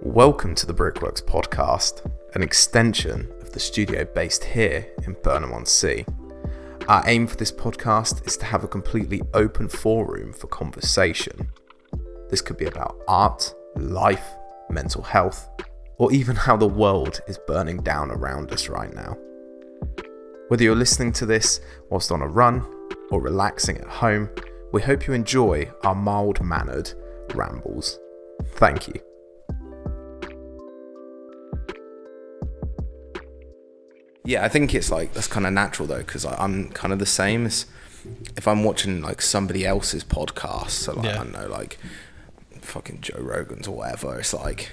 Welcome to the Brickworks Podcast, an extension of the studio based here in Burnham-on-sea. Our aim for this podcast is to have a completely open forum for conversation. This could be about art, life, mental health, or even how the world is burning down around us right now. Whether you're listening to this whilst on a run or relaxing at home, we hope you enjoy our mild-mannered rambles. Thank you. Yeah, I think it's like, that's kind of natural though, because I'm kind of the same as if I'm watching like somebody else's podcast, so like, I don't know, like fucking Joe Rogan's or whatever, it's like,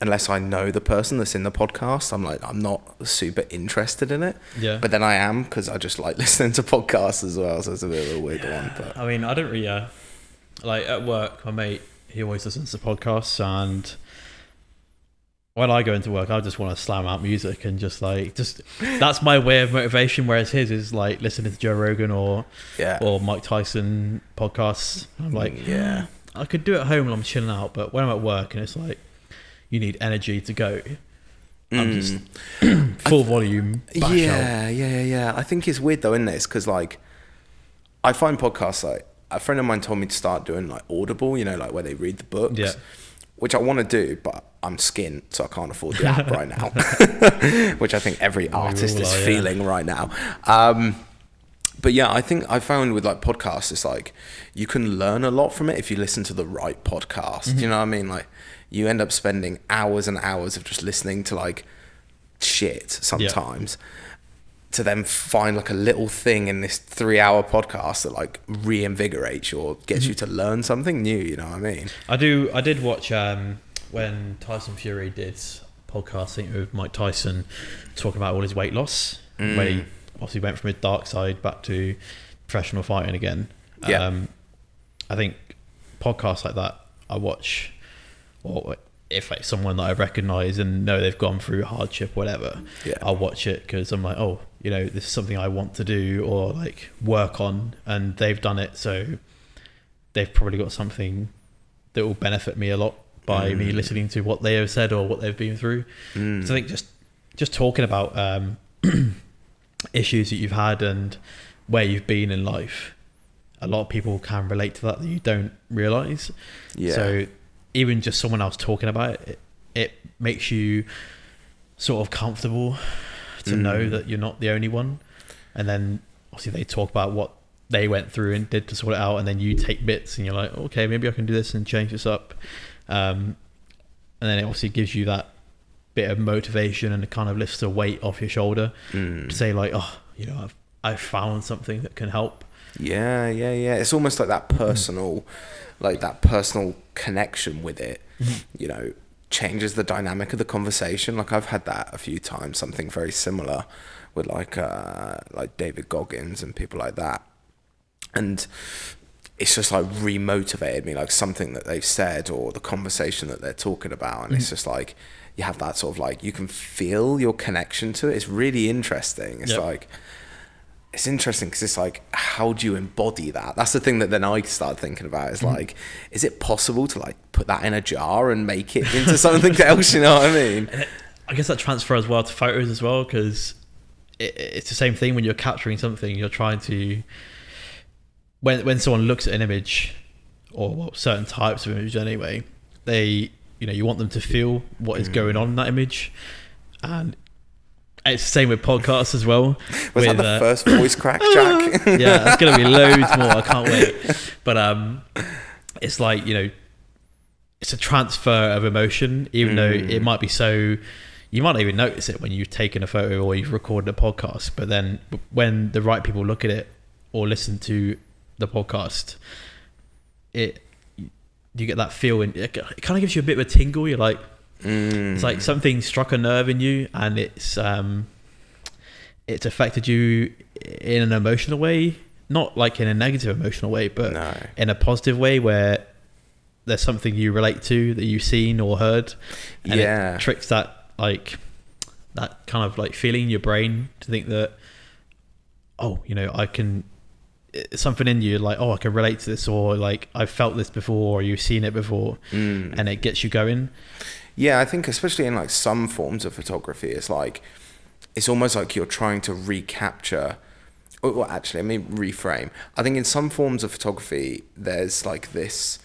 unless I know the person that's in the podcast, I'm not super interested in it. Yeah. But then I am, because I just like listening to podcasts as well, so it's a bit of a weird one. But I mean, I don't really, like at work, my mate, he always listens to podcasts, and when I go into work, I just want to slam out music and just that's my way of motivation. Whereas his is like listening to Joe Rogan or Mike Tyson podcasts. I'm like, I could do it at home when I'm chilling out, but when I'm at work and it's like, you need energy to go, I'm just full volume. Yeah. I think it's weird though, isn't it? It's because like, I find podcasts, like a friend of mine told me to start doing like Audible, you know, like where they read the books, which I want to do, but I'm skint, so I can't afford the app right now, which I think every artist is feeling right now. But yeah, I think I found with like podcasts, it's like you can learn a lot from it if you listen to the right podcast. Mm-hmm. You know what I mean? Like you end up spending hours and hours of just listening to like shit sometimes to then find like a little thing in this 3-hour podcast that like reinvigorates you or gets you to learn something new. You know what I mean? I did watch when Tyson Fury did podcast, I think, with Mike Tyson, talking about all his weight loss, where he obviously went from his dark side back to professional fighting again. I think podcasts like that I watch, or if like someone that I recognise and know they've gone through hardship, whatever, I'll watch it because I'm like, oh, you know, this is something I want to do or like work on, and they've done it, so they've probably got something that will benefit me a lot by me listening to what they have said or what they've been through. So I think just talking about issues that you've had and where you've been in life, a lot of people can relate to that you don't realise. So even just someone else talking about it makes you sort of comfortable to know that you're not the only one. And then obviously they talk about what they went through and did to sort it out, and then you take bits and you're like, okay, maybe I can do this and change this up. And then it obviously gives you that bit of motivation, and it kind of lifts the weight off your shoulder to say like, oh, you know, I've found something that can help. Yeah. It's almost like that personal, connection with it, you know, changes the dynamic of the conversation. Like I've had that a few times, something very similar with like David Goggins and people like that. And it's just like remotivated me, like something that they've said or the conversation that they're talking about. And it's just like, you have that sort of like, you can feel your connection to it. It's really interesting. It's like, it's interesting because it's like, how do you embody that? That's the thing that then I start thinking about is like, is it possible to like put that in a jar and make it into something else? You know what I mean? I guess that transfers well to photos as well, because it's the same thing when you're capturing something, you're trying to, when someone looks at an image, or certain types of image anyway, they, you know, you want them to feel what is going on in that image. And it's the same with podcasts as well. Was that the first voice crack, Jack? Yeah, there's going to be loads more. I can't wait. But it's like, you know, it's a transfer of emotion, even though it might be so, you might not even notice it when you've taken a photo or you've recorded a podcast. But then when the right people look at it or listen to the podcast, you get that feeling. It kind of gives you a bit of a tingle. You're like, it's like something struck a nerve in you, and it's affected you in an emotional way, not like in a negative emotional way, but in a positive way where there's something you relate to that you've seen or heard, and it tricks that like that kind of like feeling in your brain to think that, oh, you know, I can something in you like, oh, I can relate to this, or like I've felt this before, or you've seen it before, and it gets you going. Yeah, I think especially in like some forms of photography, it's like, it's almost like you're trying to recapture. Well, actually, let me reframe. I think in some forms of photography, there's like this,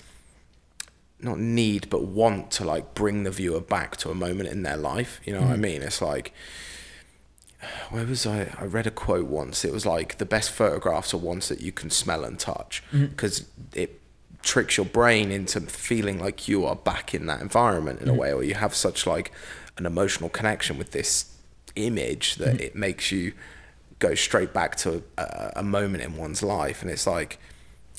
not need, but want to like bring the viewer back to a moment in their life. You know what I mean? It's like, where was I? I read a quote once. It was like, the best photographs are ones that you can smell and touch, because it tricks your brain into feeling like you are back in that environment in a way, or you have such like an emotional connection with this image that it makes you go straight back to a moment in one's life. And it's like,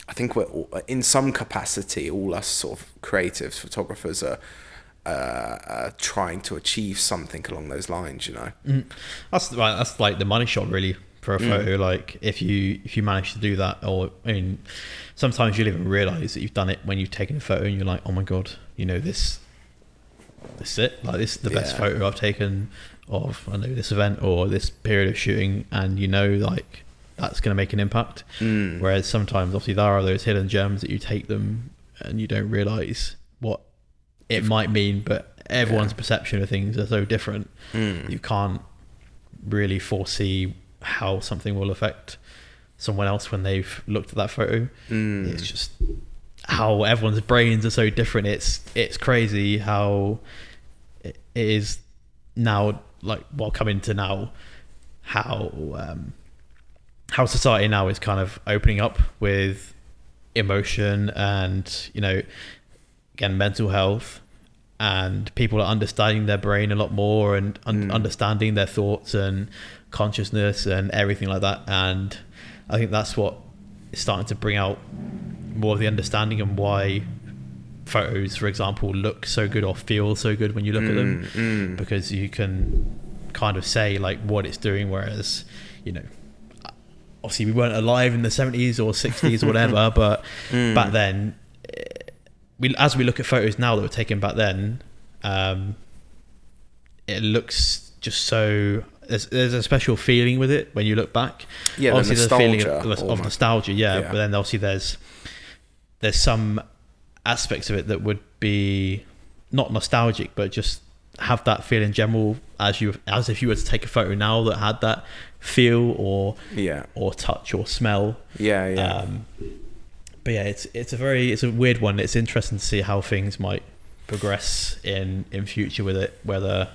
I think we're all, in some capacity, all us sort of creatives, photographers are trying to achieve something along those lines, you know. That's like the money shot really for a photo. Like if you manage to do that, or I mean, sometimes you'll even realize that you've done it when you've taken a photo and you're like, oh my god, you know, this is it, like this is the best photo I've taken of, I know, this event or this period of shooting, and you know, like that's going to make an impact. Whereas sometimes obviously there are those hidden gems that you take them and you don't realize what it might mean, but everyone's perception of things are so different. You can't really foresee how something will affect someone else when they've looked at that photo. It's just how everyone's brains are so different. It's crazy how it is now, like, well, coming to now, how society now is kind of opening up with emotion and, you know, again, mental health, and people are understanding their brain a lot more and understanding their thoughts and consciousness and everything like that. And I think that's what is starting to bring out more of the understanding and why photos, for example, look so good or feel so good when you look at them, because you can kind of say like what it's doing. Whereas, you know, obviously we weren't alive in the 70s or 60s or whatever, but back then, as we look at photos now that were taken back then, it looks just so, there's a special feeling with it when you look back. Yeah, obviously the there's a feeling nostalgia, of nostalgia, yeah, but then obviously there's some aspects of it that would be not nostalgic, but just have that feel in general, as if you were to take a photo now that had that feel or touch or smell. But yeah, it's a weird one. It's interesting to see how things might progress in future with it, whether,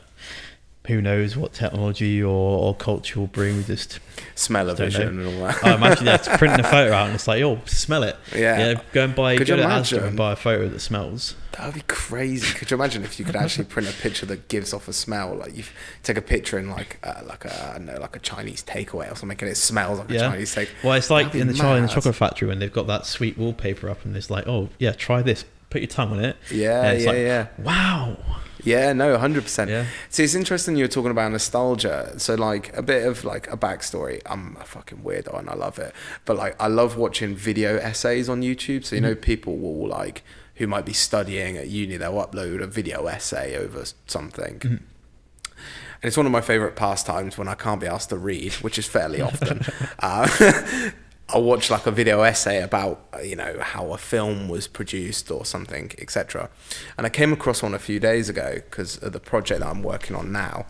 who knows what technology or culture will bring. We just smell-o-vision and all that. Oh, imagine printing a photo out and it's like, oh, smell it. Go and buy, go to Asda and buy a photo that smells. That would be crazy. Could you imagine if you could actually print a picture that gives off a smell? Like you take a picture in like a Chinese takeaway or something, and it smells like a Chinese takeaway. Well, it's like in the Charlie and the Chocolate Factory when they've got that sweet wallpaper up, and it's like, oh yeah, try this. Put your tongue on it. Wow. Yeah, no, 100%. Yeah. See, it's interesting you were talking about nostalgia. So, like, a bit of, like, a backstory. I'm a fucking weirdo and I love it. But, like, I love watching video essays on YouTube. So, you know, people will, like, who might be studying at uni, they'll upload a video essay over something. And it's one of my favourite pastimes when I can't be asked to read, which is fairly often. I'll watch like a video essay about, you know, how a film was produced or something, etc. And I came across one a few days ago because of the project that I'm working on now.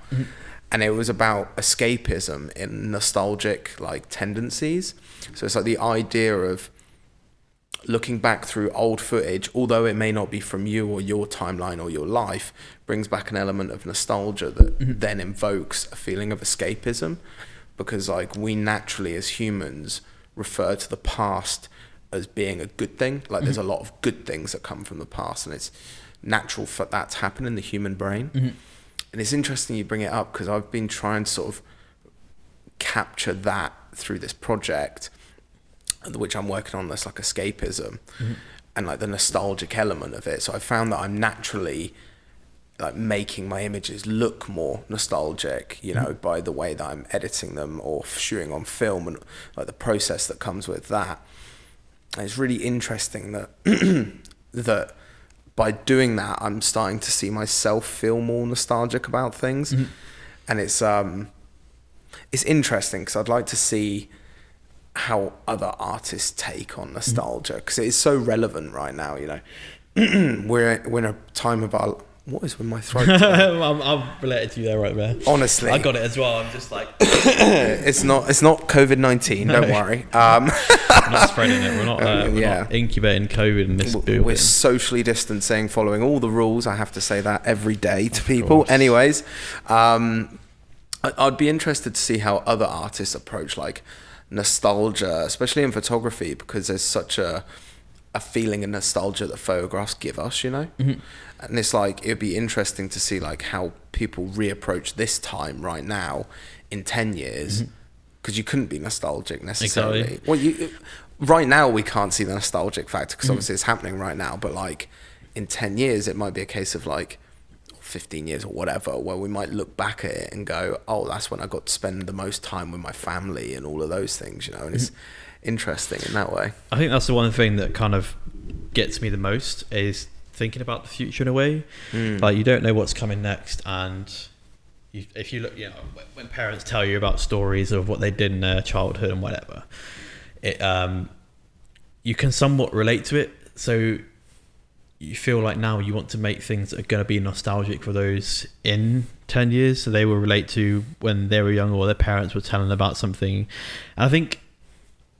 And it was about escapism in nostalgic like tendencies. So it's like the idea of looking back through old footage, although it may not be from you or your timeline or your life, brings back an element of nostalgia that then invokes a feeling of escapism. Because like we naturally as humans refer to the past as being a good thing. Like there's a lot of good things that come from the past, and it's natural for that to happen in the human brain. And it's interesting you bring it up because I've been trying to sort of capture that through this project, which I'm working on, that's like escapism and like the nostalgic element of it. So I found that I'm naturally like making my images look more nostalgic, you know, by the way that I'm editing them or shooting on film and like the process that comes with that. And it's really interesting that that by doing that, I'm starting to see myself feel more nostalgic about things. And it's interesting because I'd like to see how other artists take on nostalgia, because it is so relevant right now. You know, we're in a time of our. What is with my throat? I'm related to you there, right there. Honestly, I got it as well. I'm just like, it's not COVID-19. Don't worry. We're not spreading it. We're not incubating COVID in this building. We're socially distancing, following all the rules. I have to say that every day to people. Anyways, I'd be interested to see how other artists approach like nostalgia, especially in photography, because there's such a feeling of nostalgia that photographs give us, you know. Mm-hmm. And it's like, it'd be interesting to see like how people reapproach this time right now in 10 years, because you couldn't be nostalgic necessarily. Exactly. Well, right now we can't see the nostalgic factor because obviously it's happening right now, but like in 10 years it might be a case of like 15 years or whatever, where we might look back at it and go, oh, that's when I got to spend the most time with my family and all of those things, you know. And it's interesting in that way. I think that's the one thing that kind of gets me the most, is thinking about the future in a way. Like, you don't know what's coming next, and if you look, you know, when parents tell you about stories of what they did in their childhood and whatever, it you can somewhat relate to it, so you feel like now you want to make things that are going to be nostalgic for those in 10 years, so they will relate to when they were young or their parents were telling about something. And I think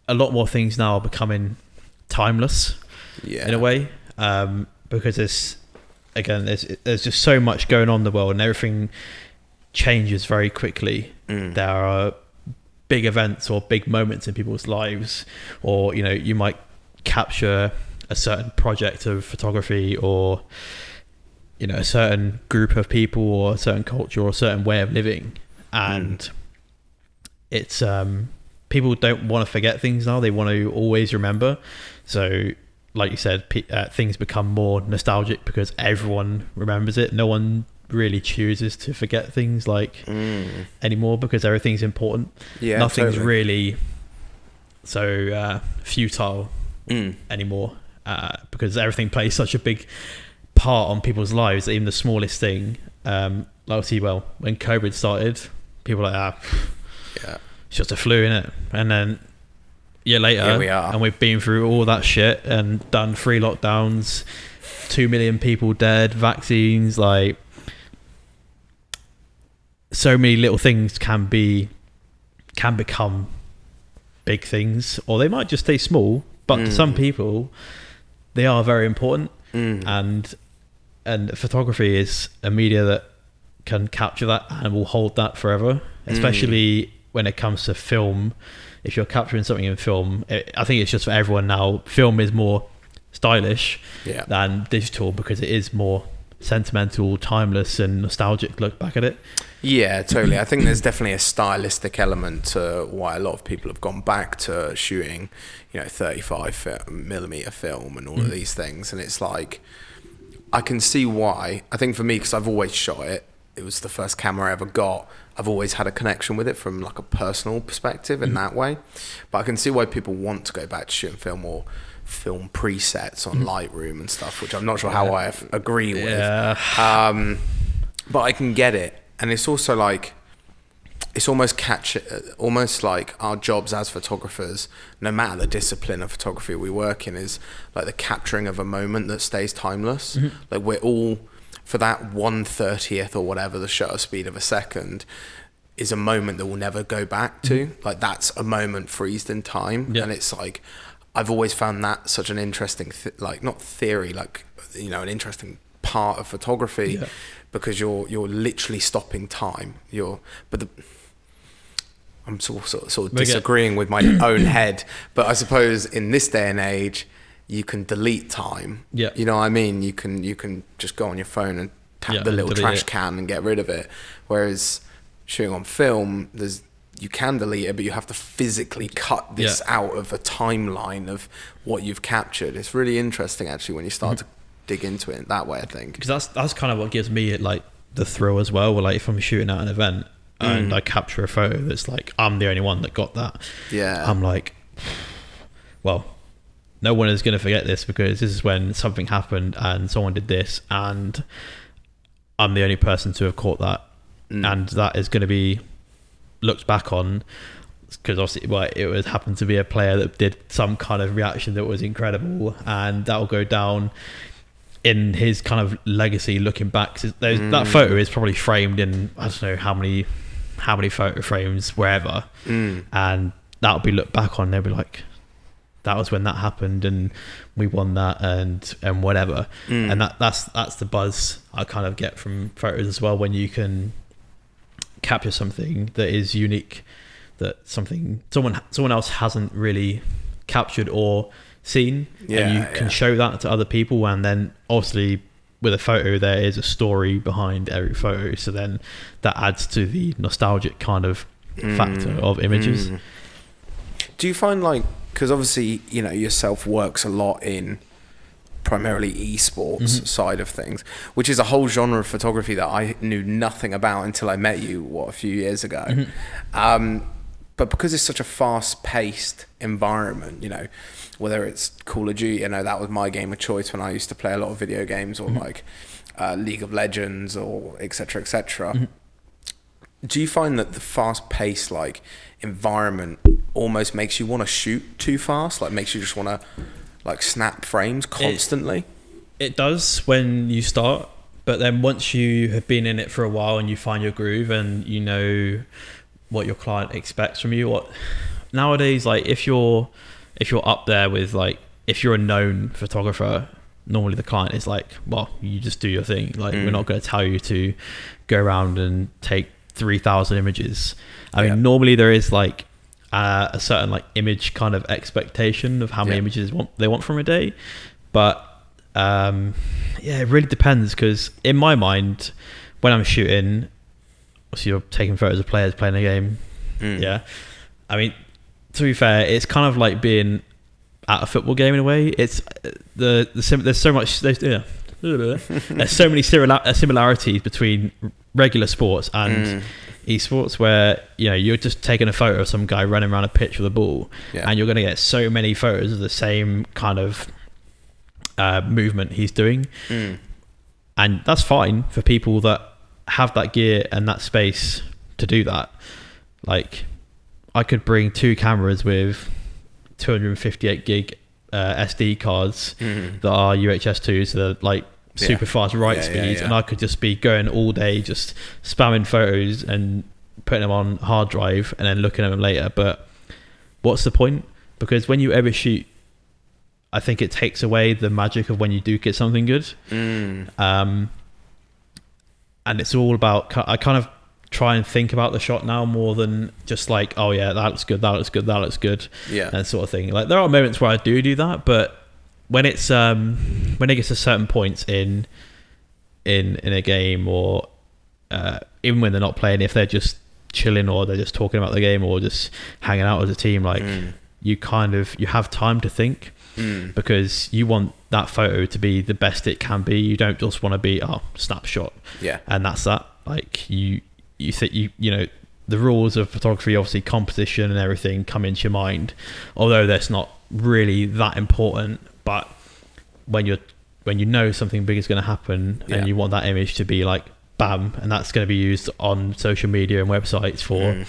a lot more things now are becoming timeless in a way, because there's just so much going on in the world, and everything changes very quickly. There are big events or big moments in people's lives, or, you know, you might capture a certain project of photography, or, you know, a certain group of people, or a certain culture, or a certain way of living, and it's people don't want to forget things now. They want to always remember. So like you said, things become more nostalgic because everyone remembers it. No one really chooses to forget things like anymore, because everything's important. Nothing's really so futile anymore, because everything plays such a big part on people's lives, even the smallest thing. When COVID started, people were like, it's just a flu, innit? And then a year later, here we are, and we've been through all that shit and done 3 lockdowns, 2 million people dead, vaccines. Like, so many little things can become big things, or they might just stay small, but to some people they are very important. And photography is a media that can capture that and will hold that forever, especially when it comes to film. If you're capturing something in film, I think it's just for everyone now, film is more stylish than digital, because it is more sentimental, timeless, and nostalgic look back at it. Yeah, totally. I think there's definitely a stylistic element to why a lot of people have gone back to shooting, you know, 35mm film and all of these things. And it's like, I can see why. I think for me, because I've always shot it, it was the first camera I ever got. I've always had a connection with it from like a personal perspective in that way. But I can see why people want to go back to shooting film or film presets on Lightroom and stuff, which I'm not sure how I agree with. But I can get it. And it's also like, it's almost like our jobs as photographers, no matter the discipline of photography we work in, is like the capturing of a moment that stays timeless. Like, we're all, for that 1/30th or whatever the shutter speed of a second is a moment that we'll never go back to. Like, that's a moment freezed in time. And it's like, I've always found that such an interesting not theory, like, you know, an interesting part of photography, because you're literally stopping time. I'm sort of disagreeing with my own head, but I suppose in this day and age, you can delete time. You know what I mean? You can just go on your phone and tap the little trash can and get rid of it. Whereas shooting on film, you can delete it, but you have to physically cut this out of a timeline of what you've captured. It's really interesting, actually, when you start to dig into it that way, I think. Because that's kind of what gives me like the thrill as well. Where, like, if I'm shooting at an event and I capture a photo that's like, I'm the only one that got that. I'm like, well, no one is going to forget this, because this is when something happened and someone did this, and I'm the only person to have caught that. And that is going to be looked back on because obviously, well, it would happen to be a player that did some kind of reaction that was incredible, and that will go down in his kind of legacy looking back. That photo is probably framed in, I don't know how many photo frames wherever, and that'll be looked back on. They'll be like, that was when that happened, and we won that, and whatever. And that's the buzz I kind of get from photos as well, when you can capture something that is unique, that someone else hasn't really captured or seen, and you can show that to other people. And then obviously with a photo there is a story behind every photo, so then that adds to the nostalgic kind of factor of images. Do you find, like, because obviously, you know, yourself works a lot in primarily esports side of things, which is a whole genre of photography that I knew nothing about until I met you a few years ago. But because it's such a fast-paced environment, you know, whether it's Call of Duty, you know, that was my game of choice when I used to play a lot of video games, or like League of Legends, or etc., etc. Do you find that the fast-paced, like, environment almost makes you want to shoot too fast? Like, makes you just want to, like, snap frames constantly? It does when you start, but then once you have been in it for a while and you find your groove and you know what your client expects from you, what nowadays, like, if you're up there with, like, if you're a known photographer, normally the client is like, well, you just do your thing. Like, we're not going to tell you to go around and take 3,000 images. I mean, normally there is like a certain, like, image kind of expectation of how many images they want from a day, but it really depends, because in my mind, when I'm shooting, so you're taking photos of players playing a game. I mean, to be fair, it's kind of like being at a football game in a way. It's there's so many similarities between regular sports and esports, where, you know, you're just taking a photo of some guy running around a pitch with a ball, and you're going to get so many photos of the same kind of movement he's doing, and that's fine for people that have that gear and that space to do that. Like, I could bring 2 cameras with 258 gig SD cards that are UHS 2s, so they're like super fast write speeds, and I could just be going all day just spamming photos and putting them on hard drive and then looking at them later. But what's the point? Because when you overshoot, I think it takes away the magic of when you do get something good. And it's all about, I kind of try and think about the shot now more than just like, oh yeah, that looks good, that looks good, that looks good, that sort of thing. Like, there are moments where I do that, but when it's when it gets to certain points in a game, or even when they're not playing, if they're just chilling or they're just talking about the game or just hanging out as a team, like, you have time to think, because you want that photo to be the best it can be. You don't just want to be snapshot, and that's that. Like, you think you know the rules of photography, obviously composition and everything come into your mind, although that's not really that important. But when you know something big is going to happen, and you want that image to be like bam, and that's going to be used on social media and websites for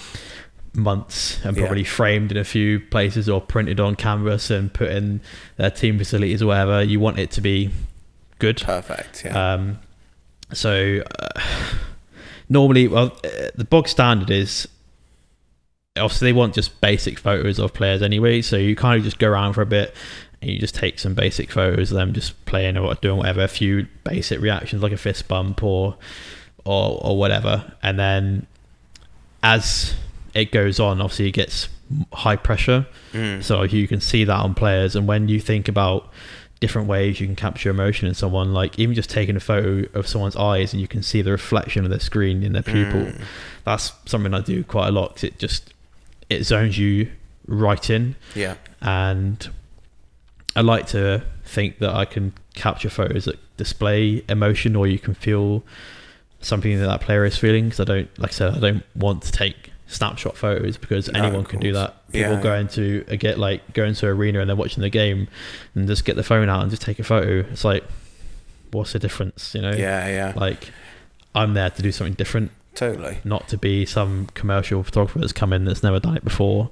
months, and probably framed in a few places or printed on canvas and put in their team facilities or whatever, you want it to be good, perfect. So normally, the bog standard is, obviously they want just basic photos of players anyway, so you kind of just go around for a bit and you just take some basic photos of them just playing or doing whatever, a few basic reactions like a fist bump or whatever, and then as it goes on, obviously it gets high pressure, so you can see that on players. And when you think about different ways you can capture emotion in someone, like even just taking a photo of someone's eyes and you can see the reflection of their screen in their pupil, that's something I do quite a lot, 'cause it zones you right in. And I like to think that I can capture photos that display emotion, or you can feel something that player is feeling, because I don't want to take snapshot photos, because anyone can do that. People go into an arena and they're watching the game and just get the phone out and just take a photo. It's like, what's the difference, you know? Like, I'm there to do something different. Totally. Not to be some commercial photographer that's come in that's never done it before,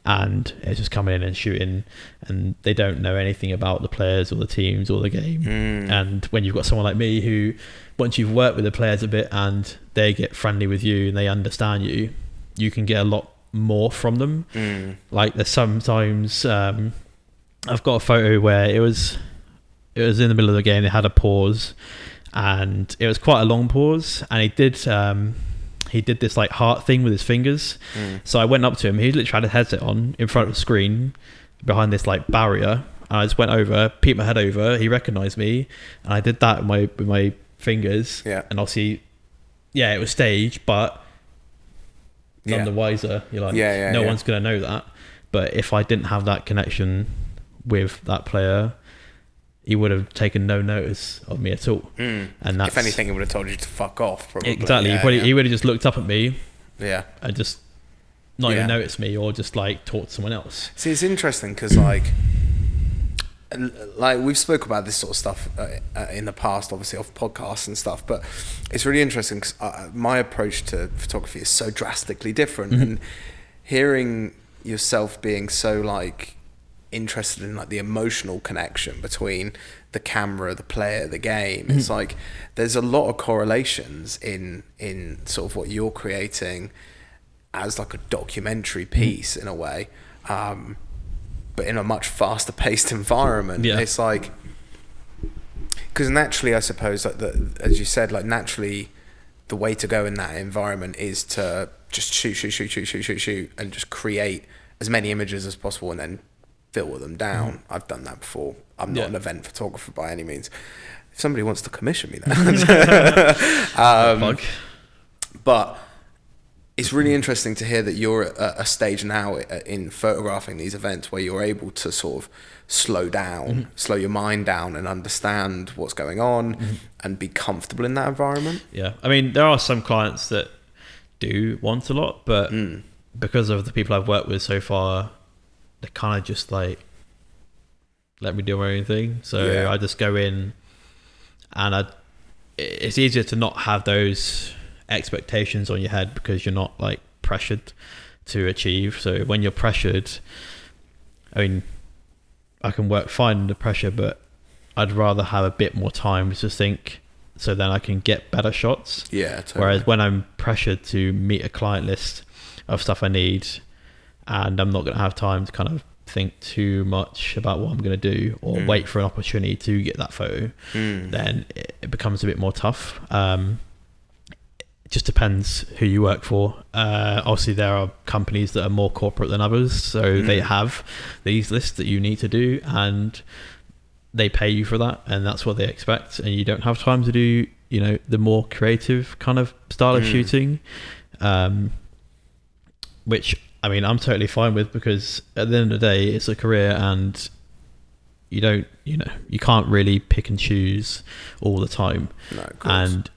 and it's just coming in and shooting, and they don't know anything about the players or the teams or the game. And when you've got someone like me who, once you've worked with the players a bit and they get friendly with you and they understand you, you can get a lot more from them. Like there's sometimes I've got a photo where it was in the middle of the game. They had a pause, and it was quite a long pause, and he did this like heart thing with his fingers. So I went up to him. He literally had a headset on in front of the screen behind this like barrier. And I just went over, peeked my head over. He recognized me, and I did that with my fingers. Yeah. And obviously, yeah, it was staged, but none the wiser. You're like, no one's gonna know that. But if I didn't have that connection with that player, he would have taken no notice of me at all. And that's, if anything, he would have told you to fuck off, probably. Exactly. He would have just looked up at me and just not even noticed me, or just like talked to someone else. See, it's interesting because like we've spoke about this sort of stuff in the past, obviously off podcasts and stuff, but it's really interesting because my approach to photography is so drastically different. And hearing yourself being so like interested in like the emotional connection between the camera, the player, the game, it's like there's a lot of correlations in sort of what you're creating as like a documentary piece in a way, but in a much faster paced environment. It's like, because naturally I suppose like as you said, like naturally the way to go in that environment is to just shoot and just create as many images as possible and then filter them down. I've done that before. I'm not an event photographer by any means. If somebody wants to commission me that. But it's really interesting to hear that you're at a stage now in photographing these events where you're able to sort of slow down, slow your mind down and understand what's going on and be comfortable in that environment. Yeah. I mean, there are some clients that do want a lot, but because of the people I've worked with so far, they kind of just like let me do my own thing. So I just go in, and it's easier to not have those expectations on your head because you're not like pressured to achieve. So when you're pressured, I mean, I can work fine under pressure, but I'd rather have a bit more time to think, so then I can get better shots. Yeah, totally. Whereas when I'm pressured to meet a client list of stuff I need, and I'm not going to have time to kind of think too much about what I'm going to do, or wait for an opportunity to get that photo, then it becomes a bit more tough. It just depends who you work for. Obviously, there are companies that are more corporate than others, so they have these lists that you need to do, and they pay you for that, and that's what they expect, and you don't have time to do, you know, the more creative kind of style of shooting, which, I mean, I'm totally fine with, because at the end of the day, it's a career, and you don't, you know, you can't really pick and choose all the time. No, of course. And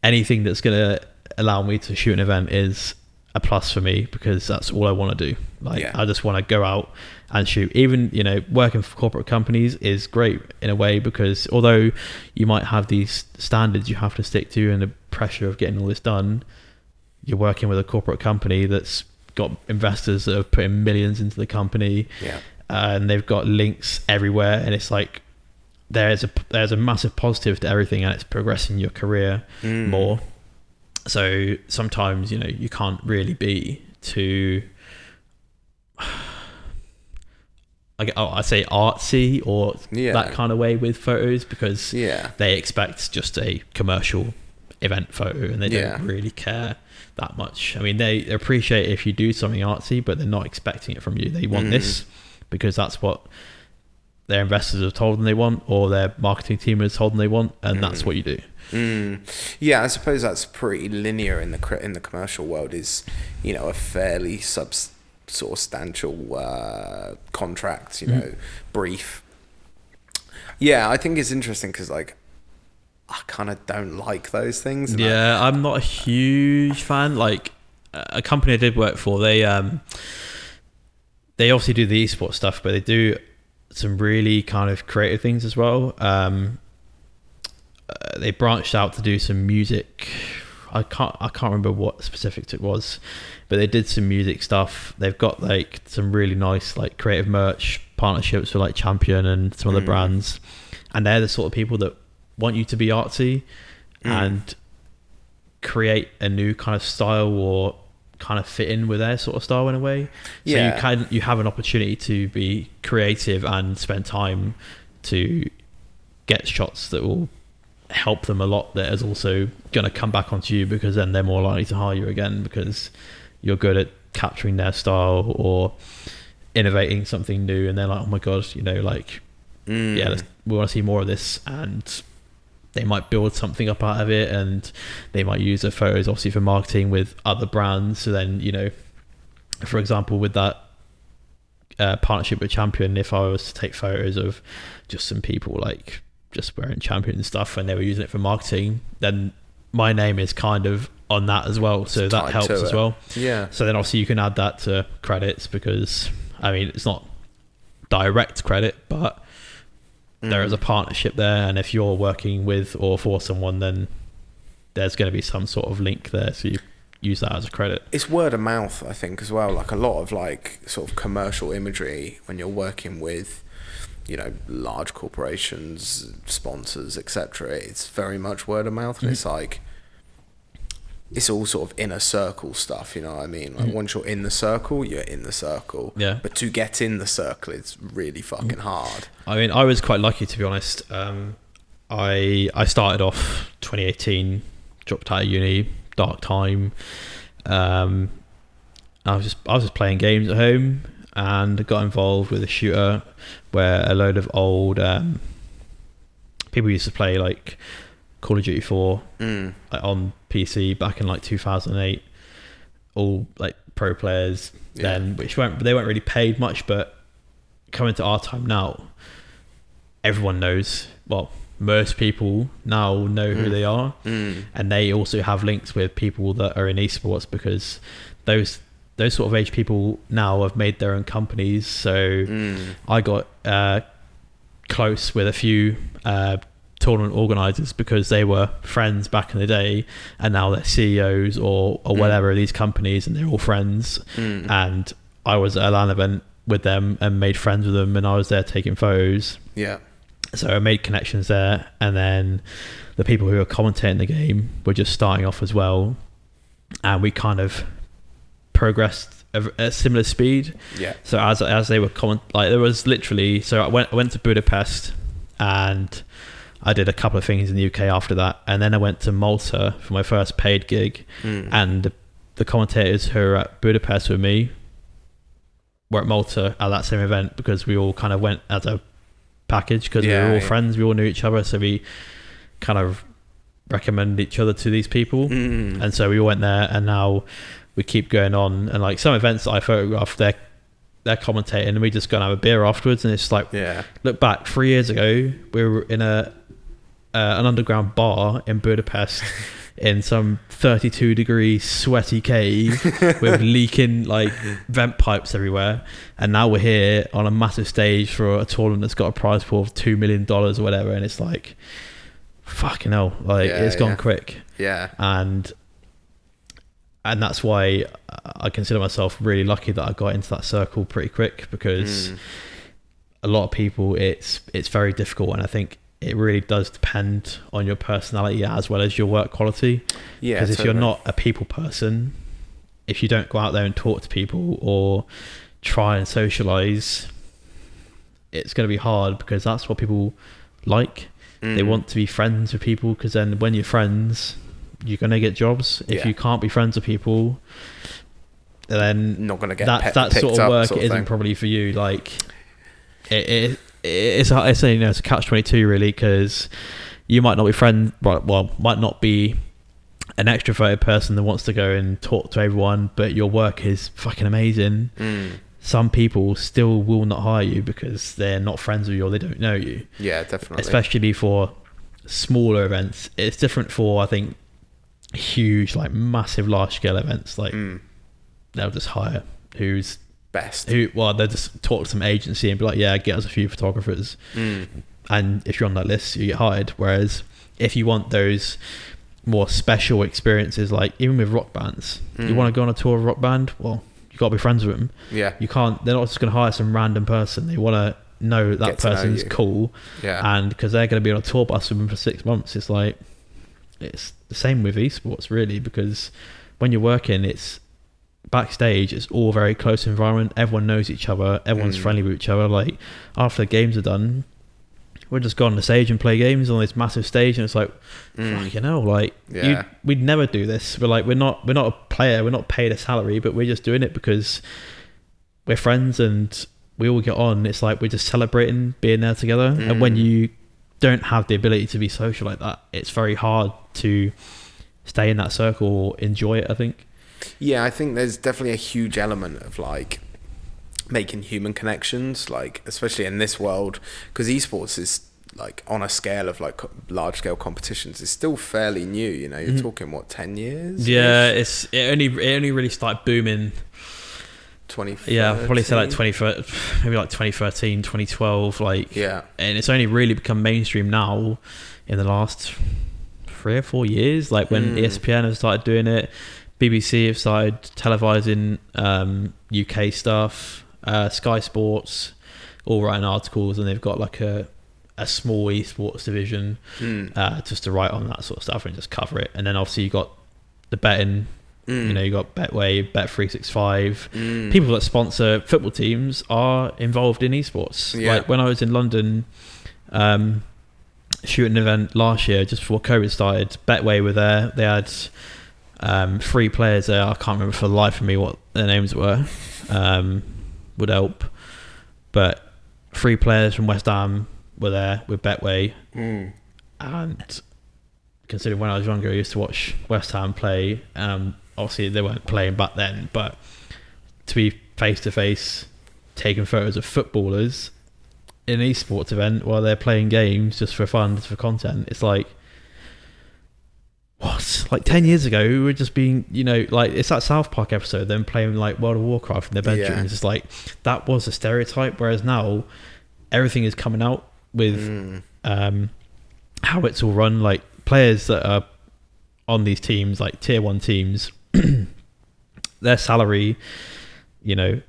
anything that's going to allow me to shoot an event is a plus for me, because that's all I want to do. Like, I just want to go out and shoot. Even, you know, working for corporate companies is great in a way, because although you might have these standards you have to stick to and the pressure of getting all this done, you're working with a corporate company that's got investors that have put in millions into the company, and they've got links everywhere, and it's like there's a massive positive to everything, and it's progressing your career more. So sometimes, you know, you can't really be too, I'd say artsy or that kind of way with photos, because they expect just a commercial event photo, and they don't really care that much. I mean, they appreciate if you do something artsy, but they're not expecting it from you. They want this because that's what their investors have told them they want, or their marketing team has told them they want, and that's what you do. Yeah, I suppose that's pretty linear in the commercial world. Is, you know, a fairly substantial contract, you know, brief. Yeah, I think it's interesting because, like, I kind of don't like those things. I'm not a huge fan. Like, a company I did work for, they obviously do the esports stuff, but they do some really kind of creative things as well. They branched out to do some music I can't remember what specifics it was, but they did some music stuff. They've got like some really nice like creative merch partnerships with like Champion and some other brands, and they're the sort of people that want you to be artsy and create a new kind of style or kind of fit in with their sort of style in a way. So you have an opportunity to be creative and spend time to get shots that will help them a lot, that is also going to come back onto you, because then they're more likely to hire you again because you're good at capturing their style or innovating something new, and they're like, oh my god, you know, like we want to see more of this, and they might build something up out of it, and they might use their photos obviously for marketing with other brands. So then, you know, for example, with that partnership with Champion, if I was to take photos of just some people like just wearing Champion and stuff and they were using it for marketing, then my name is kind of on that as well, so that helps as well. So then obviously you can add that to credits, because I mean, it's not direct credit, but there is a partnership there, and if you're working with or for someone, then there's going to be some sort of link there, so you use that as a credit. It's word of mouth, I think, as well. Like a lot of like sort of commercial imagery when you're working with, you know, large corporations, sponsors, etc. It's very much word of mouth, and it's like, it's all sort of inner circle stuff, you know what I mean? Like once you're in the circle, you're in the circle. Yeah. But to get in the circle, it's really fucking hard. I mean, I was quite lucky, to be honest. I started off 2018, dropped out of uni, dark time. I was just playing games at home, and got involved with a shooter where a load of old people used to play like Call of Duty 4 like on PC back in like 2008, all like pro players then, which they weren't really paid much, but coming to our time now, everyone knows, well, most people now know who they are, and they also have links with people that are in esports, because those sort of age people now have made their own companies. So I got close with a few tournament organizers because they were friends back in the day, and now they're CEOs or whatever of these companies, and they're all friends. And I was at a LAN event with them and made friends with them, and I was there taking photos. So I made connections there, and then the people who were commentating the game were just starting off as well, and we kind of progressed at a similar speed. So as they were like, there was literally, so I went to Budapest, and I did a couple of things in the UK after that, and then I went to Malta for my first paid gig, and the commentators who were at Budapest with me were at Malta at that same event, because we all kind of went as a package, because we were all friends, we all knew each other, so we kind of recommended each other to these people, and so we went there, and now we keep going on, and like some events that I photographed, they're commentating, and we just go and have a beer afterwards, and it's like, look back 3 years ago, we were in an underground bar in Budapest in some 32-degree sweaty cave with leaking like vent pipes everywhere, and now we're here on a massive stage for a tournament that's got a prize pool of $2 million or whatever, and it's like, fucking hell, like it's gone quick. And that's why I consider myself really lucky that I got into that circle pretty quick, because a lot of people, it's very difficult, and I think it really does depend on your personality as well as your work quality. Because if you're not a people person, if you don't go out there and talk to people or try and socialize, it's going to be hard, because that's what people like. They want to be friends with people, because then when you're friends, you're going to get jobs. If you can't be friends with people, then not going to get that sort of work isn't probably for you. Like it's you know, it's a catch-22 really, because you might not be might not be an extroverted person that wants to go and talk to everyone, but your work is fucking amazing. Some people still will not hire you because they're not friends with you or they don't know you. Definitely. Especially for smaller events. It's different for, I think, huge, like massive, large-scale events. Like they'll just hire who's best. They'll just talk to some agency and be like, yeah, get us a few photographers. And if you're on that list, you get hired. Whereas if you want those more special experiences, like even with rock bands. You want to go on a tour of a rock band, well, you got to be friends with them. Yeah. You can't, they're not just going to hire some random person. They want to know that person's cool. Yeah. And because they're going to be on a tour bus with them for 6 months, it's like, it's the same with esports really, because when you're working, it's backstage, it's all very close environment. Everyone knows each other. Everyone's friendly with each other. Like after the games are done, we'll just go on the stage and play games on this massive stage, and it's like, fucking hell, like we'd never do this. We're not a player. We're not paid a salary, but we're just doing it because we're friends and we all get on. It's like we're just celebrating being there together. And when you don't have the ability to be social like that, it's very hard to stay in that circle or enjoy it, I think. Yeah, I think there's definitely a huge element of like making human connections, like especially in this world, because esports is like on a scale of like large scale competitions, it's still fairly new. You know, you're talking what, 10 years? Yeah, it only really started booming. 2013. Yeah, I'd probably say like 2013, 2012, like yeah, and it's only really become mainstream now in the last 3 or 4 years. Like when ESPN has started doing it, BBC have started televising UK stuff, Sky Sports all writing articles, and they've got like a small esports division just to write on that sort of stuff and just cover it. And then obviously you got the betting, you know, you got Betway, Bet365. People that sponsor football teams are involved in esports. Like when I was in London shooting an event last year, just before COVID started, Betway were there. They had 3 players there. I can't remember for the life of me what their names were. Would help. But 3 players from West Ham were there with Betway. And considering when I was younger, I used to watch West Ham play. Obviously, they weren't playing back then, but to be face to face, taking photos of footballers in an esports event while they're playing games just for fun, just for content, it's like, what? Like 10 years ago, we were just being, you know, like it's that South Park episode, them playing like World of Warcraft in their bedrooms. It's like, that was a stereotype, whereas now everything is coming out with how it's all run. Like players that are on these teams, like tier 1 teams, their salary, you know,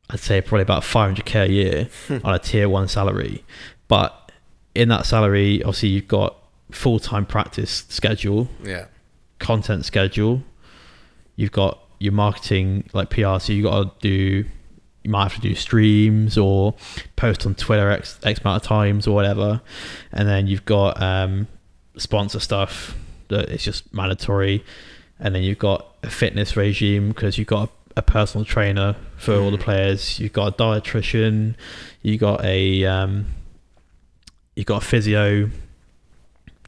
I'd say probably about 500k a year on a tier 1 salary. But in that salary, obviously you've got full-time practice schedule, content schedule, you've got your marketing, like PR, so you might have to do streams or post on Twitter X amount of times or whatever, and then you've got sponsor stuff that is just mandatory, and then you've got a fitness regime because you've got a personal trainer for all the players, you've got a dietitian, you've got a physio,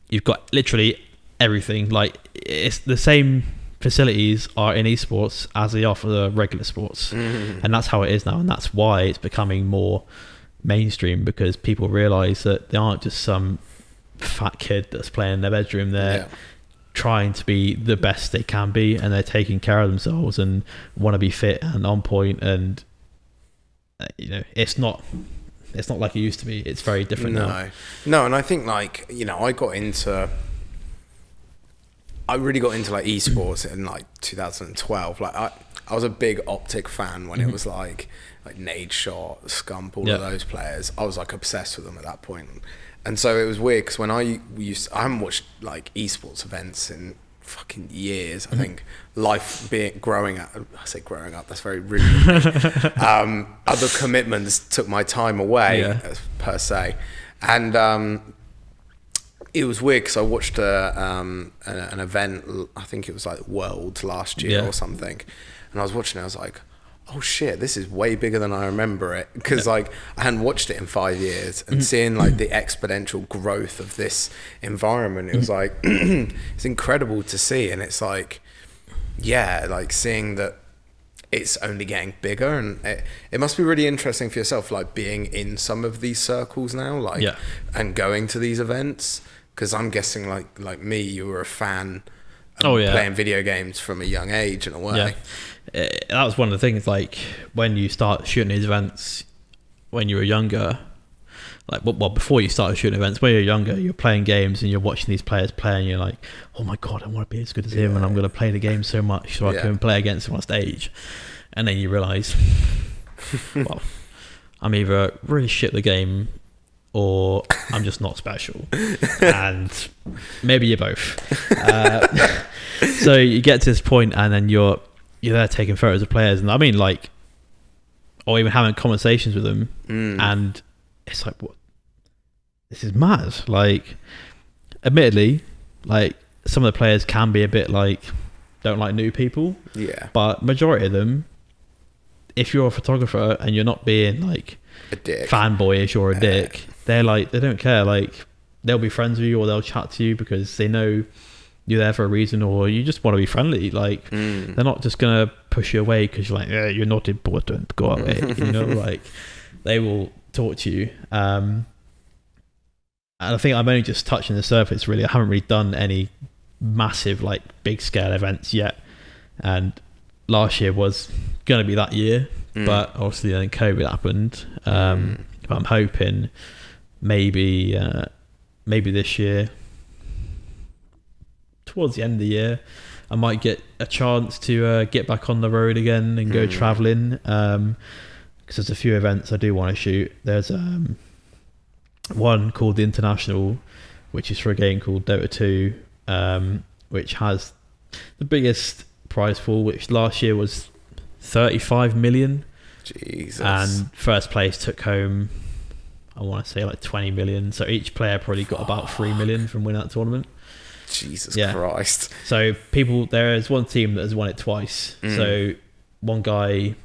you've got literally everything. Like it's the same facilities are in esports as they are for the regular sports, and that's how it is now, and that's why it's becoming more mainstream, because people realize that they aren't just some fat kid that's playing in their bedroom. They're trying to be the best they can be, and they're taking care of themselves and want to be fit and on point, and you know, it's not like it used to be. It's very different now. No, and I think like, you know, I really got into like esports in like 2012. Like I was a big Optic fan when it was like Nade Shot, Scump, all of those players. I was like obsessed with them at that point. And so it was weird because when I haven't watched like esports events in fucking years. I think growing up, that's very rude of me. Other commitments took my time away, per se. And it was weird because I watched an event, I think it was like Worlds last year or something, and I was watching it, I was like, oh shit, this is way bigger than I remember it, because like I hadn't watched it in 5 years, and seeing like the exponential growth of this environment, it was like it's incredible to see. And it's like, like seeing that it's only getting bigger, and it must be really interesting for yourself, like being in some of these circles now, like and going to these events, because I'm guessing like me, you were a fan of playing video games from a young age in a way. That was one of the things, like when you start shooting these events when you were younger, like, well, before you started shooting events, when you're younger, you're playing games and you're watching these players play, and you're like, oh my god, I want to be as good as him, and I'm going to play the game so much so I can play against him on stage. And then you realise, well, I'm either really shit at the game, or I'm just not special, and maybe you're both. So you get to this point, and then you're there taking photos of players, and I mean, like, or even having conversations with them, and it's like, what? This is mad. Like, admittedly, like, some of the players can be a bit like, don't like new people. Yeah. But majority of them, if you're a photographer and you're not being like a dick, fanboyish or a dick, they're like, they don't care. Like, they'll be friends with you, or they'll chat to you because they know you're there for a reason, or you just want to be friendly. Like, they're not just gonna push you away because you're like, you're not important, go away. You know, like, they will talk to you. And I think I'm only just touching the surface, really. I haven't really done any massive, like, big scale events yet. And last year was going to be that year, but obviously then COVID happened. But I'm hoping maybe this year, towards the end of the year, I might get a chance to get back on the road again and go traveling. Because there's a few events I do want to shoot. There's one called the International, which is for a game called Dota 2, which has the biggest prize pool, which last year was 35 million. Jesus. And first place took home, I want to say, like 20 million. So each player probably got about 3 million from winning that tournament. Jesus Christ. So there is one team that has won it twice. So one guy,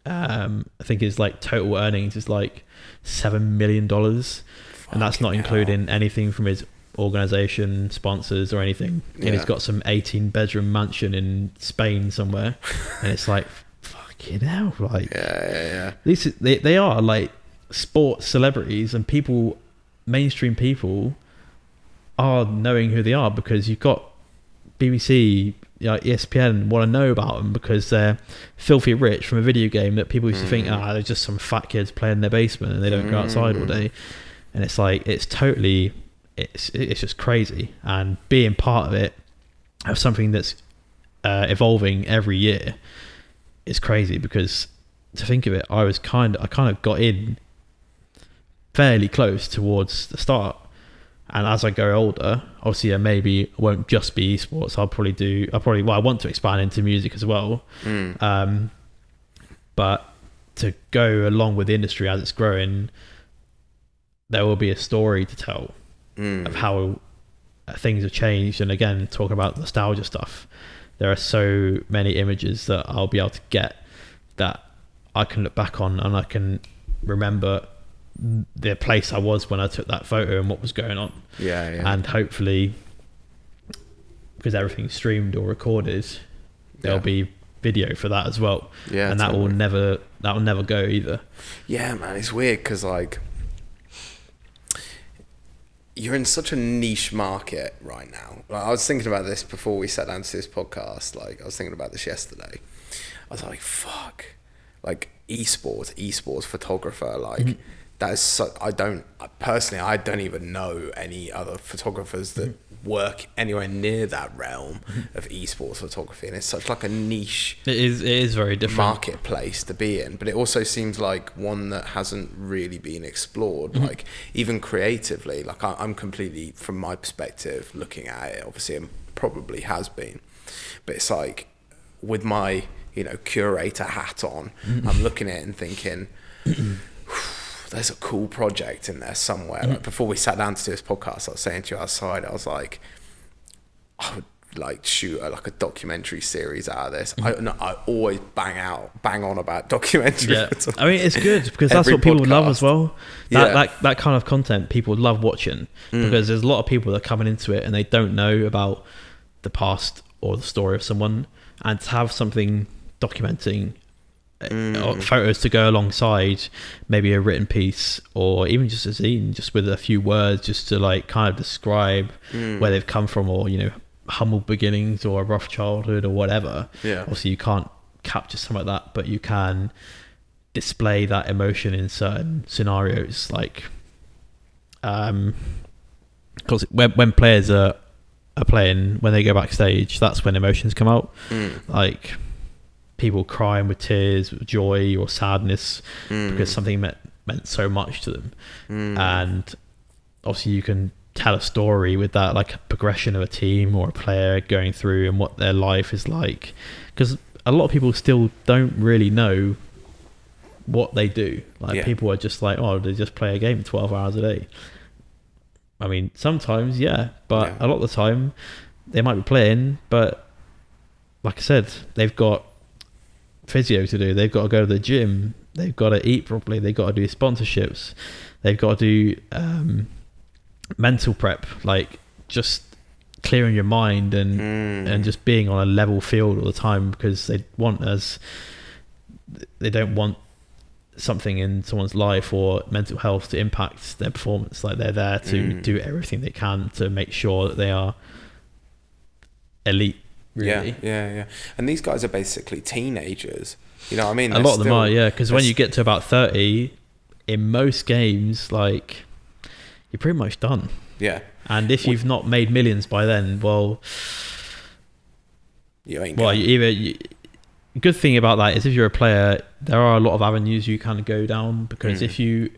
I think his like total earnings is like $7 million, and that's not including anything from his organization, sponsors, or anything. And he's got some 18-bedroom mansion in Spain somewhere, and it's like, fucking hell, like, they are like sports celebrities, and people, mainstream people, are knowing who they are because you've got BBC, ESPN want to know about them because they're filthy rich from a video game that people used to think, they're just some fat kids playing in their basement and they don't go outside all day. And it's like, it's just crazy. And being part of it, of something that's evolving every year, is crazy. Because to think of it, I kind of got in fairly close towards the start. And as I go older, obviously, I maybe won't just be esports. I want to expand into music as well. But to go along with the industry as it's growing, there will be a story to tell of how things have changed. And again, talking about nostalgia stuff, there are so many images that I'll be able to get that I can look back on, and I can remember the place I was when I took that photo and what was going on. And hopefully, because everything's streamed or recorded, there'll be video for that as well. And that will never go either. Yeah, man, it's weird because, like, you're in such a niche market right now. Like, I was thinking about this before we sat down to this podcast. Like, I was thinking about this yesterday. I was like, fuck, like, esports photographer, like, that is so, I don't even know any other photographers that work anywhere near that realm of esports photography, and it's such like a niche. It is very different marketplace to be in, but it also seems like one that hasn't really been explored, like even creatively. Like I'm completely, from my perspective, looking at it, obviously it probably has been, but it's like with my curator hat on, I'm looking at it and thinking, there's a cool project in there somewhere. Like before we sat down to do this podcast, I was saying to you outside, I was like, I would like shoot a documentary series out of this. I always bang on about documentary. I mean, it's good because that's what people love as well. That kind of content people love watching, because there's a lot of people that are coming into it and they don't know about the past or the story of someone, and to have something documenting photos to go alongside maybe a written piece or even just a zine, just with a few words, just to like kind of describe where they've come from, or humble beginnings or a rough childhood or whatever. Obviously you can't capture some of that, but you can display that emotion in certain scenarios. Like because when players are playing, when they go backstage, that's when emotions come out. Like people crying with tears, with joy or sadness, because something meant so much to them. And obviously you can tell a story with that, like a progression of a team or a player going through and what their life is like, because a lot of people still don't really know what they do. Like people are just like, oh, they just play a game 12 hours a day. I mean, sometimes, but a lot of the time they might be playing, but like I said, they've got physio to do. They've got to go to the gym. They've got to eat properly. They've got to do sponsorships. They've got to do mental prep, like just clearing your mind and just being on a level field all the time, because they don't want something in someone's life or mental health to impact their performance. Like they're there to do everything they can to make sure that they are elite, really. Yeah. And these guys are basically teenagers, you know what I mean? A lot of them are, because when you get to about 30, in most games, like, you're pretty much done. Yeah. And if you've not made millions by then, well, you ain't good thing about that is if you're a player, there are a lot of avenues you kind of go down, because if you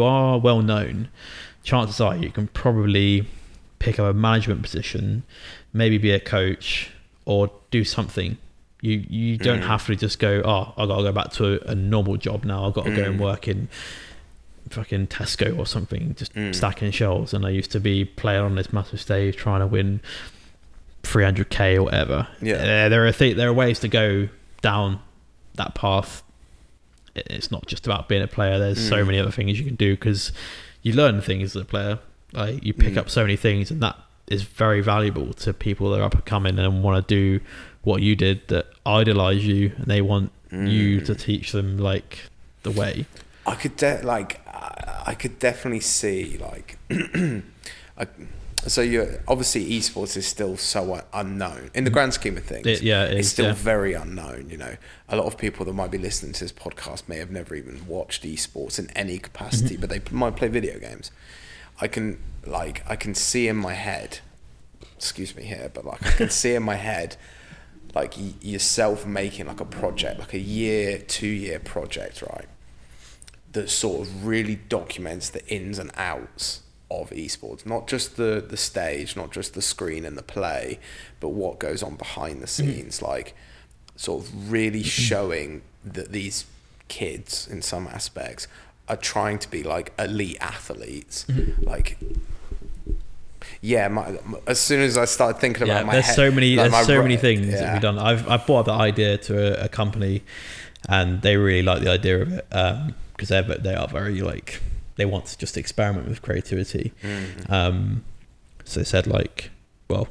are well known, chances are you can probably pick up a management position, maybe be a coach or do something. You don't have to just go, oh, I gotta go back to a normal job now, I've got to go and work in fucking Tesco or something, just stacking shelves. And I used to be playing on this massive stage trying to win 300k or whatever. There are ways to go down that path. It's not just about being a player. There's so many other things you can do, because you learn things as a player. Like you pick up so many things, and that is very valuable to people that are up and coming and want to do what you did, that idolize you, and they want you to teach them like the way. I could definitely see like so you're obviously esports is still so unknown in the grand scheme of things. It's still very unknown. You know, a lot of people that might be listening to this podcast may have never even watched esports in any capacity, but they might play video games. I can see in my head, excuse me here, but like I can see in my head like yourself making like a project, like a 2-year project, right? That sort of really documents the ins and outs of esports, not just the stage, not just the screen and the play, but what goes on behind the scenes, like sort of really showing that these kids in some aspects are trying to be like elite athletes. Like as soon as I started thinking about my head, there's so many things that we've done. I brought up that idea to a company, and they really like the idea of it, because they are very like, they want to just experiment with creativity. So they said like, well,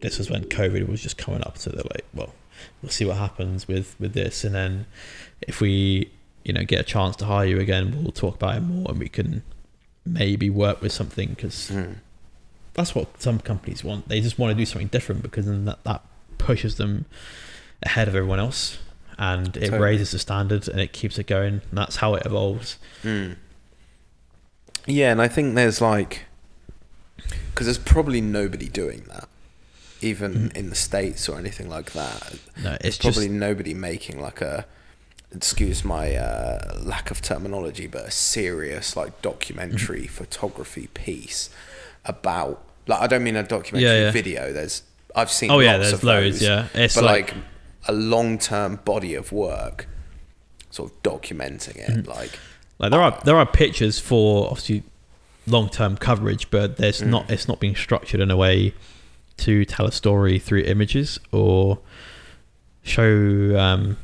this was when COVID was just coming up, so they're like, well, we'll see what happens with this, and then if we get a chance to hire you again, we'll talk about it more, and we can maybe work with something, because that's what some companies want. They just want to do something different, because then that pushes them ahead of everyone else, and it raises the standard, and it keeps it going, and that's how it evolves. Yeah, and I think there's like, because there's probably nobody doing that, even in the States or anything like that. No, there's probably nobody making like a, excuse my lack of terminology, but a serious like documentary photography piece about, like, I don't mean a documentary video. I've seen lots of loads. Those, it's but like a long-term body of work, sort of documenting it. Like there are pictures for obviously long-term coverage, but it's not being structured in a way to tell a story through images or show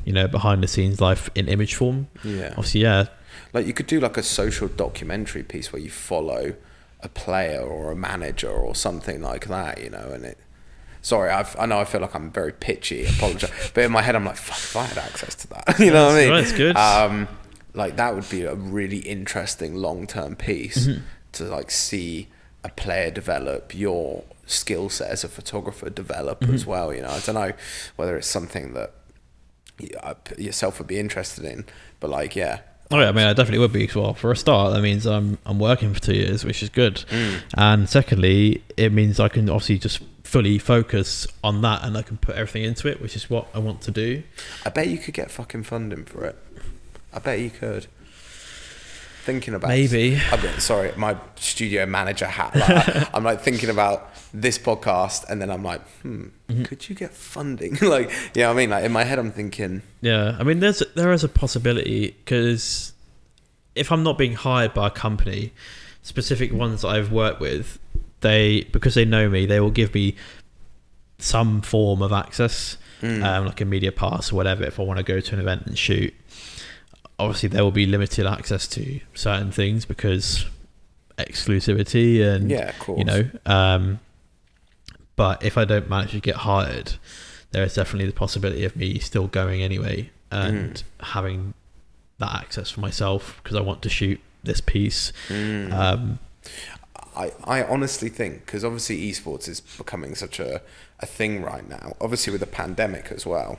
behind the scenes life in image form. Obviously, like you could do like a social documentary piece where you follow a player or a manager or something like that, and it. Sorry, I know I feel like I'm very pitchy. Apologize, but in my head I'm like, fuck, if I had access to that, you know what I mean? That's good. Like that would be a really interesting long-term piece to like see a player develop, your skill set as a photographer develop as well. I don't know whether it's something that yourself would be interested in, but like Oh yeah, I mean, I definitely would be. Well, for a start, that means I'm working for 2 years, which is good. And secondly, it means I can obviously just fully focus on that, and I can put everything into it, which is what I want to do. I bet you could get fucking funding for it. I bet you could. Thinking about maybe. Sorry, my studio manager hat. Like, I'm like thinking about this podcast, and then I'm like, could you get funding? Like, you know what I mean? Like in my head, I'm thinking. Yeah, I mean, there is a possibility, because if I'm not being hired by a company, specific ones that I've worked with, because they know me, they will give me some form of access, like a media pass or whatever, if I want to go to an event and shoot. Obviously, there will be limited access to certain things because exclusivity and, of course. you know. But if I don't manage to get hired, there is definitely the possibility of me still going anyway and having that access for myself because I want to shoot this piece. I honestly think, because obviously esports is becoming such a thing right now, obviously with the pandemic as well,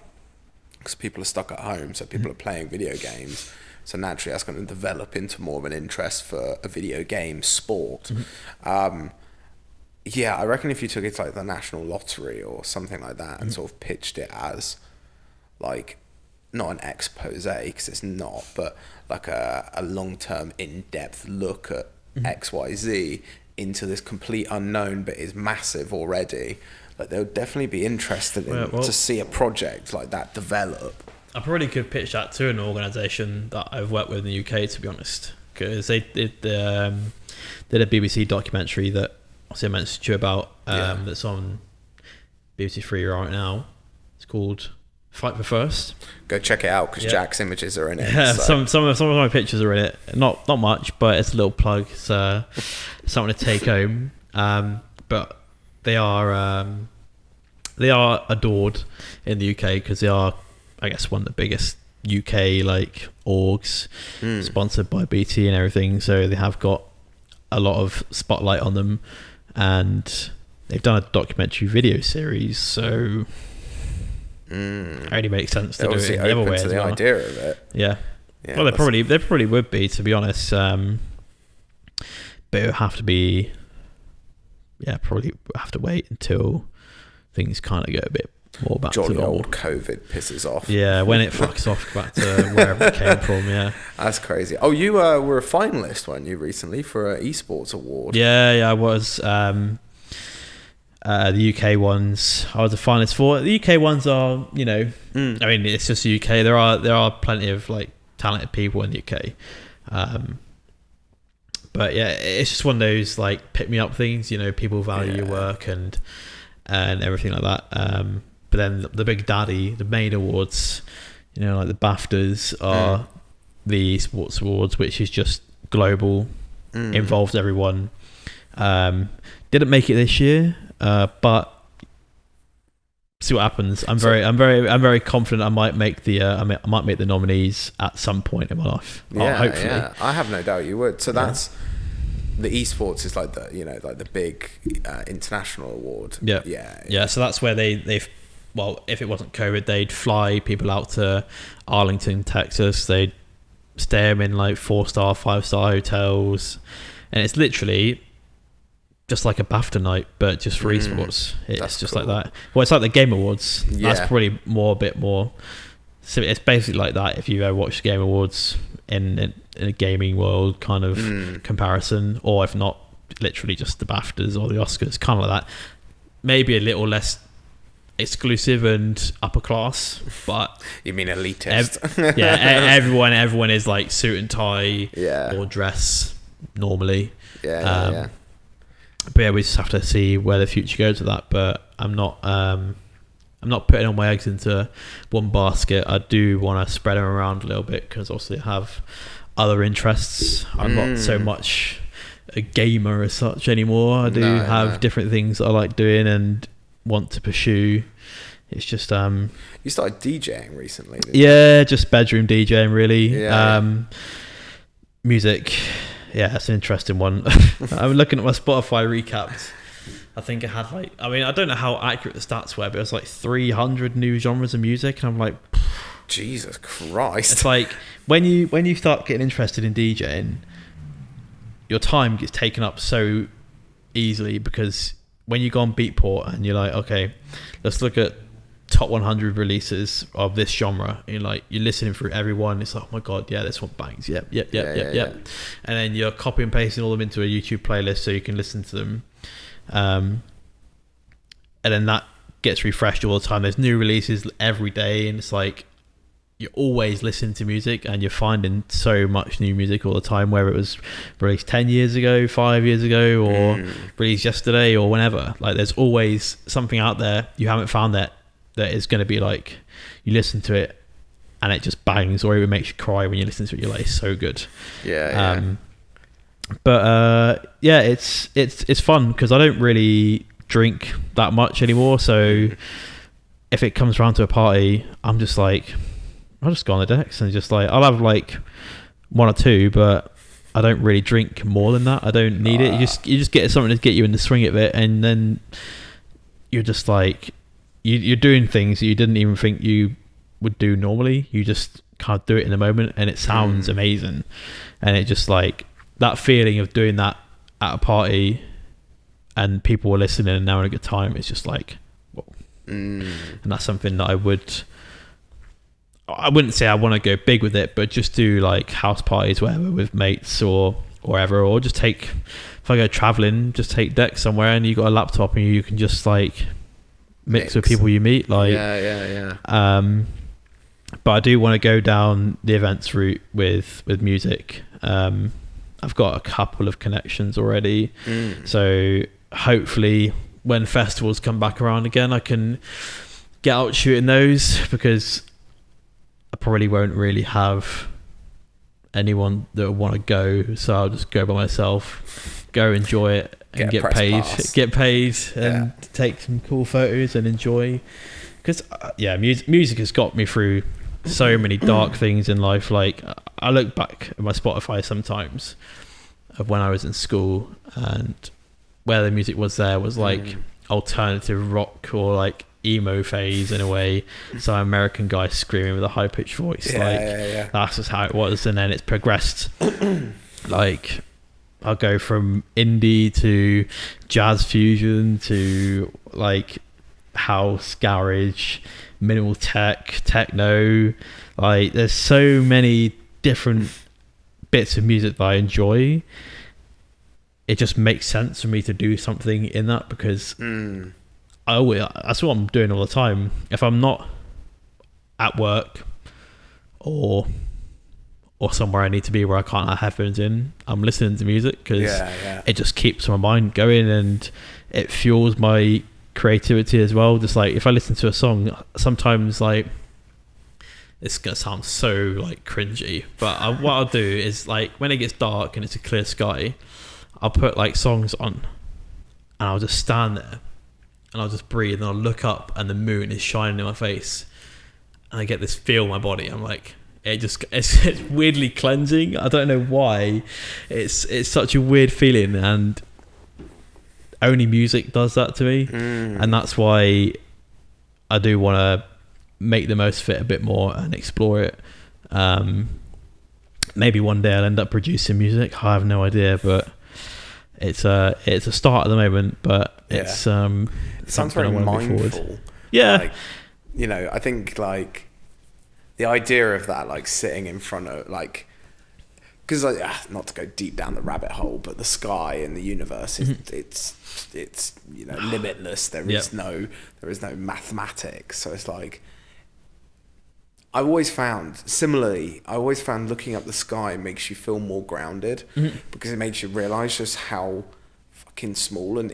because people are stuck at home, so people are playing video games, so naturally that's going to develop into more of an interest for a video game sport. Yeah, I reckon if you took it to like the national lottery or something like that and sort of pitched it as like not an expose, because it's not, but like a long-term in-depth look at XYZ into this complete unknown but is massive already, like they would definitely be interested in to see a project like that develop. I probably could pitch that to an organisation that I've worked with in the UK, to be honest, because they did a BBC documentary that I mentioned to you about, that's on BBC Three right now. It's called Fight for First. Go check it out, because Jack's images are in it. Yeah, so. some of my pictures are in it. Not much, but it's a little plug. It's something to take home. But they are adored in the UK because they are, I guess, one of the biggest UK like orgs, sponsored by BT and everything. So they have got a lot of spotlight on them, and they've done a documentary video series. So it only makes sense to do it in the other way as well. Idea of it. Yeah. Well, they probably would be, to be honest. But it would have to be. Yeah, probably have to wait until things kind of get a bit more back Jolly to normal. old COVID pisses off. Yeah, when it fucks off back to wherever it came from. Yeah, that's crazy. Oh, you were a finalist, weren't you, recently for an esports award? Yeah, I was. The UK ones, I was a finalist for. The UK ones are, I mean, it's just the UK. There are plenty of like talented people in the UK. But yeah, it's just one of those like pick me up things. People value your work and everything like that. But then the big daddy, the main awards, like the BAFTAs are the esports awards, which is just global, involves everyone. Didn't make it this year, but see what happens. I'm very confident I might make the nominees at some point in my life. Hopefully. Yeah, I have no doubt you would. So that's the esports is like the like the big international award. Yeah. So that's where they've if it wasn't COVID, they'd fly people out to Arlington, Texas. They'd stay them in like 4-star, 5-star hotels, and it's literally just like a BAFTA night, but just for esports. It's just cool. Like that. Well, it's like the Game Awards. Yeah. That's probably a bit more. So it's basically like that. If you ever watched Game Awards in a gaming world kind of comparison, or if not, literally just the BAFTAs or the Oscars, kind of like that. Maybe a little less exclusive and upper class, but you mean elitist? Everyone is like suit and tie, or dress normally. Yeah. But yeah, we just have to see where the future goes with that. But I'm not putting all my eggs into one basket. I do want to spread them around a little bit because obviously I have other interests. I'm not so much a gamer as such anymore. I do have different things that I like doing and want to pursue. It's just you started DJing recently, didn't you? Just bedroom DJing really. Music. Yeah, that's an interesting one. I'm looking at my Spotify recaps. I think it had I don't know how accurate the stats were, but it was like 300 new genres of music, and I'm like, Jesus Christ. It's like when you start getting interested in DJing, your time gets taken up so easily, because when you go on Beatport and you're like, okay, let's look at top 100 releases of this genre, and you're listening through everyone. It's like, oh my god, yeah, this one bangs. Yep. And then you're copy and pasting all of them into a YouTube playlist so you can listen to them, and then that gets refreshed all the time. There's new releases every day, and it's like you're always listening to music, and you're finding so much new music all the time, whether it was released 10 years ago, 5 years ago, or released yesterday, or whenever. Like, there's always something out there you haven't found that is going to be like, you listen to it and it just bangs, or even makes you cry when you listen to it. You're like, it's so good. But it's fun, because I don't really drink that much anymore. So if it comes around to a party, I'm just like, I'll just go on the decks and just like, I'll have like one or two, but I don't really drink more than that. I don't need it. You just get something to get you in the swing of it, and then you're just like, you're doing things that you didn't even think you would do normally. You just can't do it in the moment, and it sounds amazing. And it just like that feeling of doing that at a party and people were listening and having a good time. It's just like, whoa. And that's something that I wouldn't say I want to go big with it, but just do like house parties, whatever, with mates or whatever, or just take, if I go traveling, just take decks somewhere and you got a laptop and you can just like mix with people you meet, like but I do want to go down the events route with music. I've got a couple of connections already, so hopefully when festivals come back around again, I can get out shooting those, because I probably won't really have anyone that will want to go, so I'll just go by myself, go enjoy it, and get paid and take some cool photos and enjoy. Because music has got me through so many dark things in life. Like, I look back at my Spotify sometimes of when I was in school, and where the music was there was like alternative rock or like emo phase in a way. So American guy screaming with a high pitched voice, that's just how it was. And then it's progressed. Like, I'll go from indie to jazz fusion to like house, garage, minimal tech, techno. Like, there's so many different bits of music that I enjoy. It just makes sense for me to do something in that, because that's what I'm doing all the time. If I'm not at work or somewhere I need to be where I can't have headphones in, I'm listening to music, because it just keeps my mind going and it fuels my creativity as well. Just like, if I listen to a song, sometimes, like, it's gonna sound so like cringy, but what I'll do is, like, when it gets dark and it's a clear sky, I'll put like songs on and I'll just stand there and I'll just breathe, and I'll look up and the moon is shining in my face, and I get this feel in my body. I'm like, it's weirdly cleansing. I don't know why. It's such a weird feeling, and only music does that to me. And that's why I do want to make the most of it a bit more and explore it. Maybe one day I'll end up producing music. I have no idea, but it's a start at the moment. But it sounds very mindful. Yeah, like, I think like the idea of that, like sitting in front of, like, because not to go deep down the rabbit hole, but the sky and the universe is it's limitless. There is no mathematics. So it's like, I always found looking up the sky makes you feel more grounded, because it makes you realize just how fucking small and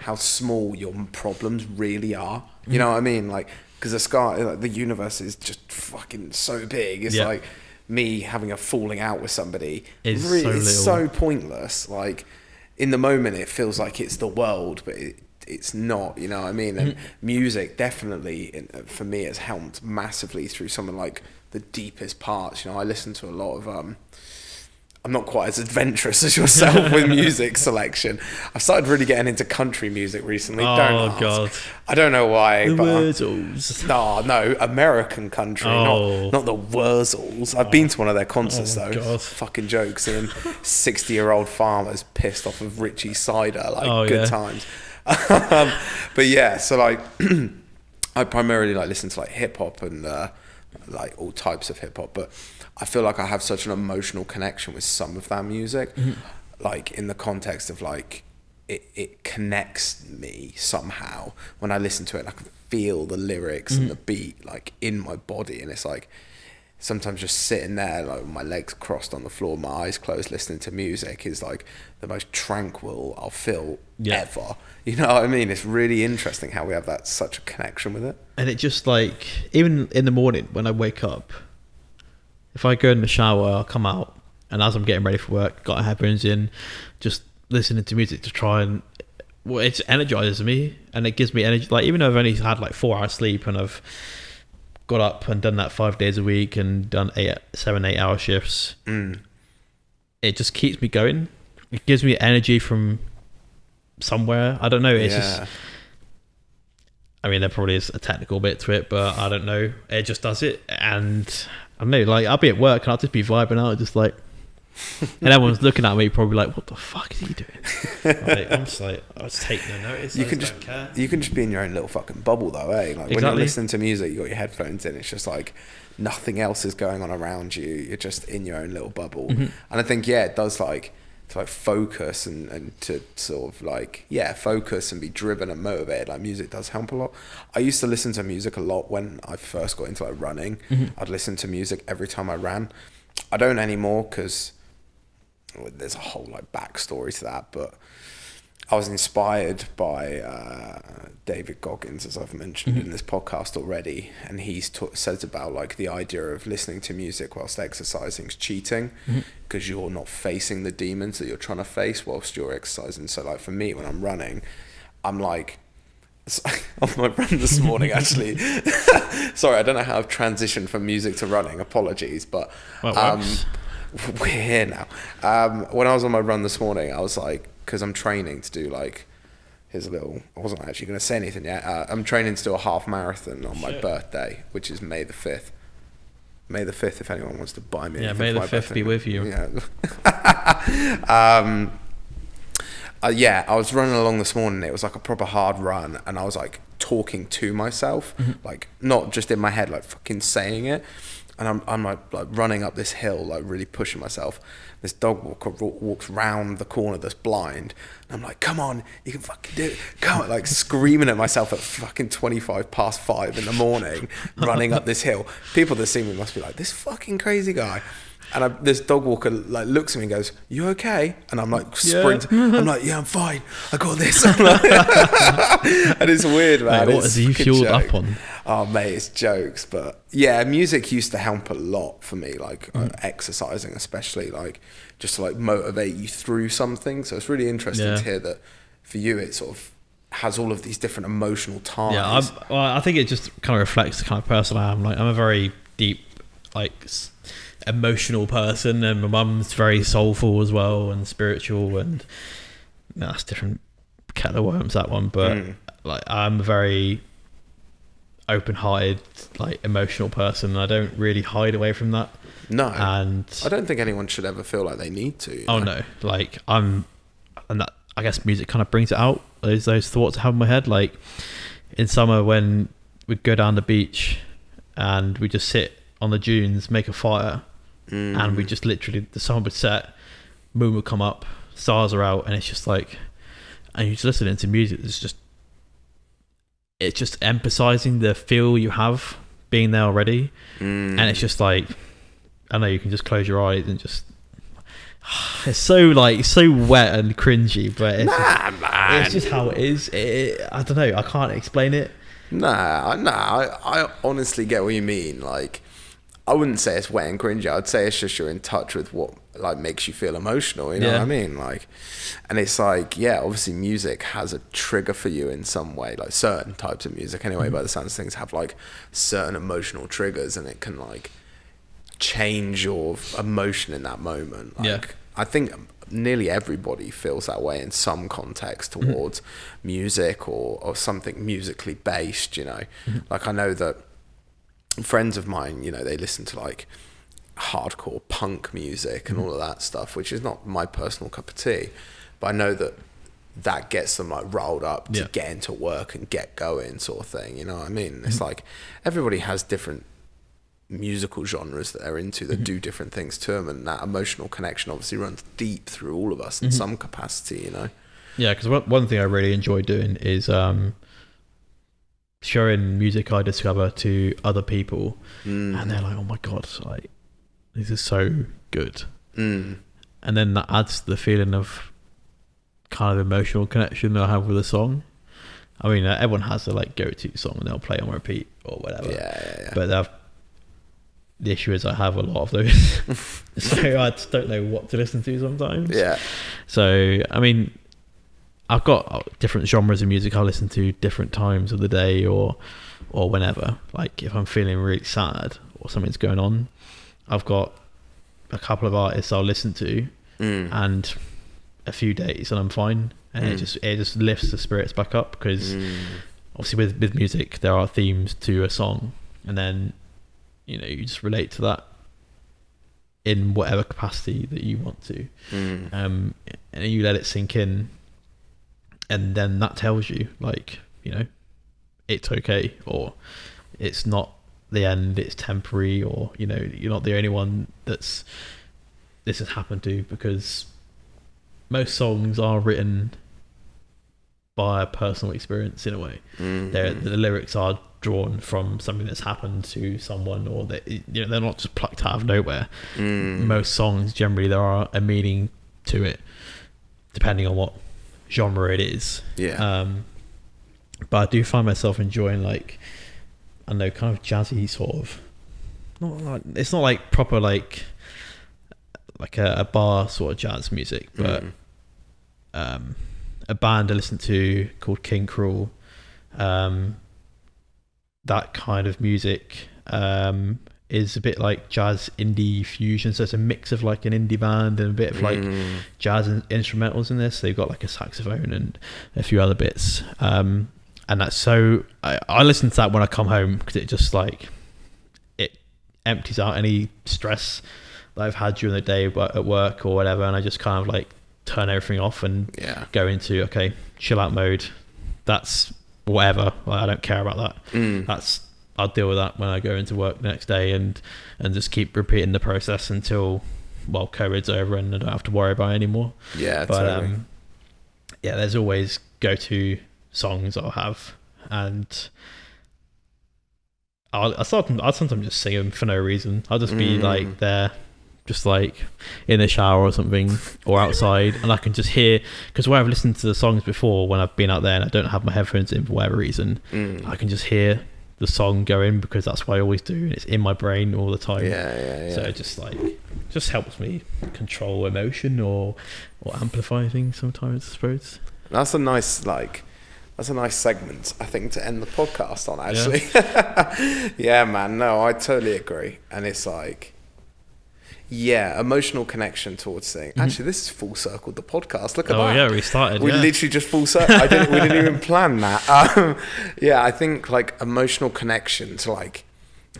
how small your problems really are. You know what I mean? Like, because the sky, like, the universe is just fucking so big. It's like me having a falling out with somebody. It's so pointless. Like, in the moment it feels like it's the world, but it's not, you know what I mean? And music definitely, for me, has helped massively through some of like the deepest parts. I listen to a lot I'm not quite as adventurous as yourself with music selection. I've started really getting into country music recently. God. I don't know why. The but Wurzels. No, American country, not the Wurzels. I've been to one of their concerts though. God. Fucking jokes. Seeing 60-year-old farmers pissed off of Richie cider, like good times. But yeah, so like I primarily like listen to like hip hop and like all types of hip hop, but I feel like I have such an emotional connection with some of that music, like in the context of like it connects me somehow when I listen to it. I can feel the lyrics and the beat like in my body, and it's like sometimes just sitting there like with my legs crossed on the floor, my eyes closed, listening to music is like the most tranquil I'll feel ever. You know what I mean? It's really interesting how we have that such a connection with it. And it just like, even in the morning when I wake up, if I go in the shower, I'll come out, and as I'm getting ready for work, got headphones in, just listening to music to try and, well, it energizes me and it gives me energy. Like, even though I've only had like 4 hours sleep and I've got up and done that 5 days a week and done 7-8 hour shifts, it just keeps me going. It gives me energy from somewhere. I don't know. It's just, I mean, there probably is a technical bit to it, but I don't know. It just does it. And I don't know, like, I'll be at work and I'll just be vibing out, just like, and everyone's looking at me probably like, what the fuck is he doing? Like, I'm just like, I was taking no notice. You can just be in your own little fucking bubble though, eh? Like when you're listening to music, you got your headphones in, it's just like nothing else is going on around you. You're just in your own little bubble. And I think, it does like to like focus and to sort of like, focus and be driven and motivated. Like music does help a lot. I used to listen to music a lot when I first got into like running. I'd listen to music every time I ran. I don't anymore because there's a whole like backstory to that, but I was inspired by David Goggins, as I've mentioned in this podcast already, and he's says about like the idea of listening to music whilst exercising is cheating, because you're not facing the demons that you're trying to face whilst you're exercising. So like for me, when I'm running, I'm like, on my run this morning actually, sorry, I don't know how I've transitioned from music to running, apologies, but we're here now. When I was on my run this morning, I was like, because I'm training to do like I wasn't actually going to say anything yet. I'm training to do a half marathon on my birthday, which is May the 5th. May the 5th, if anyone wants to buy me. Yeah, May the 5th be with you. Yeah. I was running along this morning. It was like a proper hard run, and I was like talking to myself, like not just in my head, like fucking saying it. And I'm like running up this hill, like really pushing myself. This dog walker walks round the corner that's blind. And I'm like, come on, you can fucking do it. Come on, like screaming at myself at fucking 5:25 in the morning, running up this hill. People that see me must be like, this fucking crazy guy. And this dog walker like looks at me and goes, you okay? And I'm like sprinting. I'm like, I'm fine. I got this. I'm like, and it's weird, man. Mate, what is he fueled up on? Oh, mate, it's jokes. But yeah, music used to help a lot for me, like exercising especially, like just to like motivate you through something. So it's really interesting to hear that for you it sort of has all of these different emotional ties. Yeah, I think it just kind of reflects the kind of person I am. Like, I'm a very deep, like, emotional person, and my mum's very soulful as well and spiritual, and that's different kettle of worms, that one. But like, I'm a very open-hearted, like, emotional person, and I don't really hide away from that. No, and I don't think anyone should ever feel like they need to. Oh no, like and that, I guess music kind of brings it out, those thoughts I have in my head. Like in summer when we'd go down the beach and we just sit on the dunes, make a fire, and we just literally, the sun would set, moon would come up, stars are out, and it's just like, and you're just listening to music. It's just emphasizing the feel you have being there already, and it's just like, I know you can just close your eyes and just, it's so like so wet and cringy, but it's just how it is. I don't know, I can't explain it. I honestly get what you mean. Like, I wouldn't say it's wet and cringy. I'd say it's just you're in touch with what like makes you feel emotional. You know what I mean? Like, and it's like, obviously music has a trigger for you in some way. Like certain types of music, anyway, by the sounds of things, have like certain emotional triggers, and it can like change your emotion in that moment. Like, I think nearly everybody feels that way in some context towards music or something musically based, you know. Like, I know that friends of mine, you know, they listen to like hardcore punk music and all of that stuff, which is not my personal cup of tea, but I know that gets them like rolled up to get into work and get going, sort of thing, you know what I mean? It's like everybody has different musical genres that they're into that do different things to them, and that emotional connection obviously runs deep through all of us in some capacity, you know. Yeah, because one thing I really enjoy doing is showing music I discover to other people, and they're like, oh my god, like, this is so good. And then that adds to the feeling of kind of emotional connection that I have with a song. I mean, everyone has their like go-to song and they'll play on repeat or whatever. But the issue is I have a lot of those, so I just don't know what to listen to sometimes. So I mean, I've got different genres of music I listen to different times of the day or whenever. Like if I'm feeling really sad or something's going on, I've got a couple of artists I'll listen to and a few days and I'm fine, and it just lifts the spirits back up, because obviously with music there are themes to a song, and then you know you just relate to that in whatever capacity that you want to, and you let it sink in, and then that tells you, like, you know, it's okay, or it's not the end, it's temporary, or you know, you're not the only one this has happened to, because most songs are written by a personal experience in a way. The lyrics are drawn from something that's happened to someone, or that, you know, they're not just plucked out of nowhere. Most songs, generally, there are a meaning to it, depending on what genre it is. But I do find myself enjoying, like, I don't know, kind of jazzy sort of. It's not like proper like a bar sort of jazz music, but a band I listen to called King Cruel, that kind of music is a bit like jazz indie fusion, so it's a mix of like an indie band and a bit of like jazz and instrumentals in this. So they've got like a saxophone and a few other bits, and that's so I listen to that when I come home, because it just like it empties out any stress that I've had during the day at work or whatever, and I just kind of like turn everything off and go into, okay, chill out mode. That's whatever, like, I don't care about that. I'll deal with that when I go into work the next day, and just keep repeating the process until, well, COVID's over and I don't have to worry about it anymore. But totally. There's always go-to songs I'll have, and I'll sometimes just sing them for no reason. I'll just be like there, just like in the shower or something, or outside, and I can just hear, because where I've listened to the songs before when I've been out there and I don't have my headphones in for whatever reason, I can just hear the song going, because that's what I always do, and it's in my brain all the time. So it just helps me control emotion or amplify things sometimes, I suppose. That's a nice segment, I think, to end the podcast on, actually. Man, no, I totally agree. And it's like, emotional connection towards things. Actually, this is full circle, the podcast. Look at that. Oh yeah, we started. We literally just full circle. We didn't even plan that. I think like emotional connection to, like,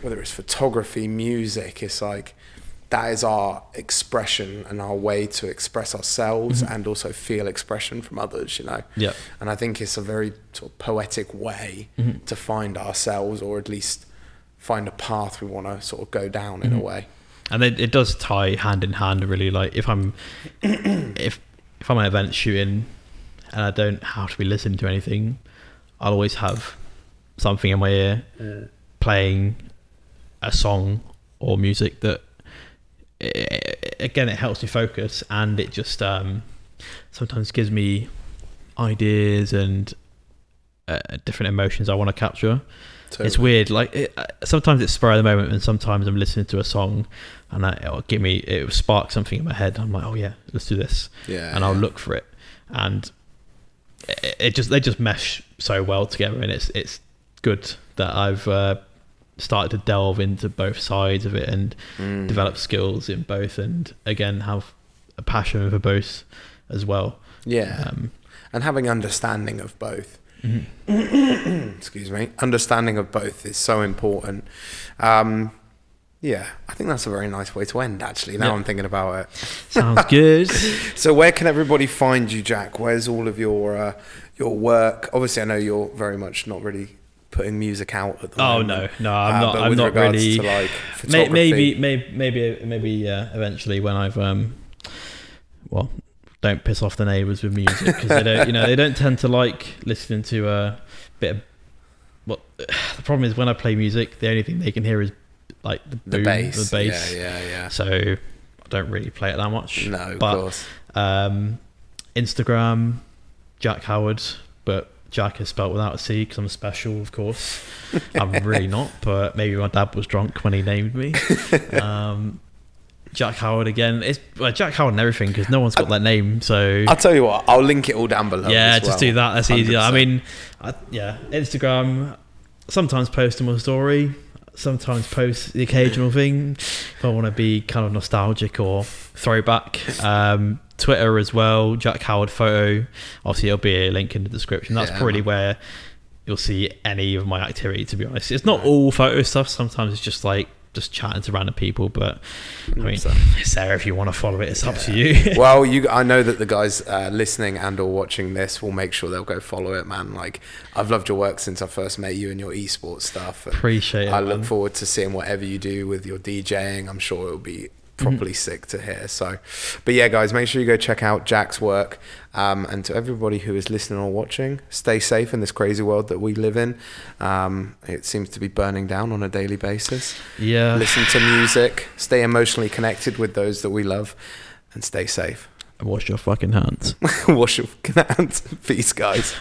whether it's photography, music, it's like that is our expression and our way to express ourselves and also feel expression from others, you know. And I think it's a very sort of poetic way to find ourselves, or at least find a path we want to sort of go down in a way. And it does tie hand in hand, really. Like if I'm if I'm at event shooting and I don't have to be listening to anything, I'll always have something in my ear playing a song or music that again, it helps me focus, and it just sometimes gives me ideas and different emotions I want to capture. Totally. It's weird, like sometimes it's spur of the moment, and sometimes I'm listening to a song and it will spark something in my head. I'm like, oh yeah, let's do this, and I'll look for it, and they just mesh so well together, and it's good that I've started to delve into both sides of it and develop skills in both, and again have a passion for both as well. Yeah. And having understanding of both. Excuse me. Understanding of both is so important. Yeah, I think that's a very nice way to end, actually, now I'm thinking about it. Sounds good. So where can everybody find you, Jak? Where's all of your work? Obviously, I know you're very much not really putting music out at the moment. No, I'm not really. To, like, photography. Maybe eventually when I've don't piss off the neighbours with music, because they don't tend to like listening to a bit of. Well, the problem is when I play music, the only thing they can hear is like the bass. Yeah. So I don't really play it that much. No, of course. Instagram, Jak Howard, but Jak is spelt without a C because I'm special, of course. I'm really not, but maybe my dad was drunk when he named me. Jak Howard again. It's Jak Howard and everything because no one's got that name. So I'll tell you what, I'll link it all down below. Yeah, just do that. That's 100%. Easier. I mean, Instagram. Sometimes post on my story. Sometimes post the occasional thing if I want to be kind of nostalgic or throwback. Twitter as well, Jak Howard photo. Obviously, there'll be a link in the description. That's probably where you'll see any of my activity, to be honest. It's not all photo stuff. Sometimes it's just like just chatting to random people, but I mean, it's there if you want to follow it. It's up to you. Well, I know that the guys listening and or watching this will make sure they'll go follow it, man. Like, I've loved your work since I first met you and your esports stuff. Appreciate it. I look forward to seeing whatever you do with your DJing. I'm sure it'll be properly sick to hear. So, but yeah, guys, make sure you go check out Jak's work. And to everybody who is listening or watching, stay safe in this crazy world that we live in. It seems to be burning down on a daily basis. Yeah. Listen to music, stay emotionally connected with those that we love, and stay safe. And wash your fucking hands. Wash your fucking hands. Peace, guys.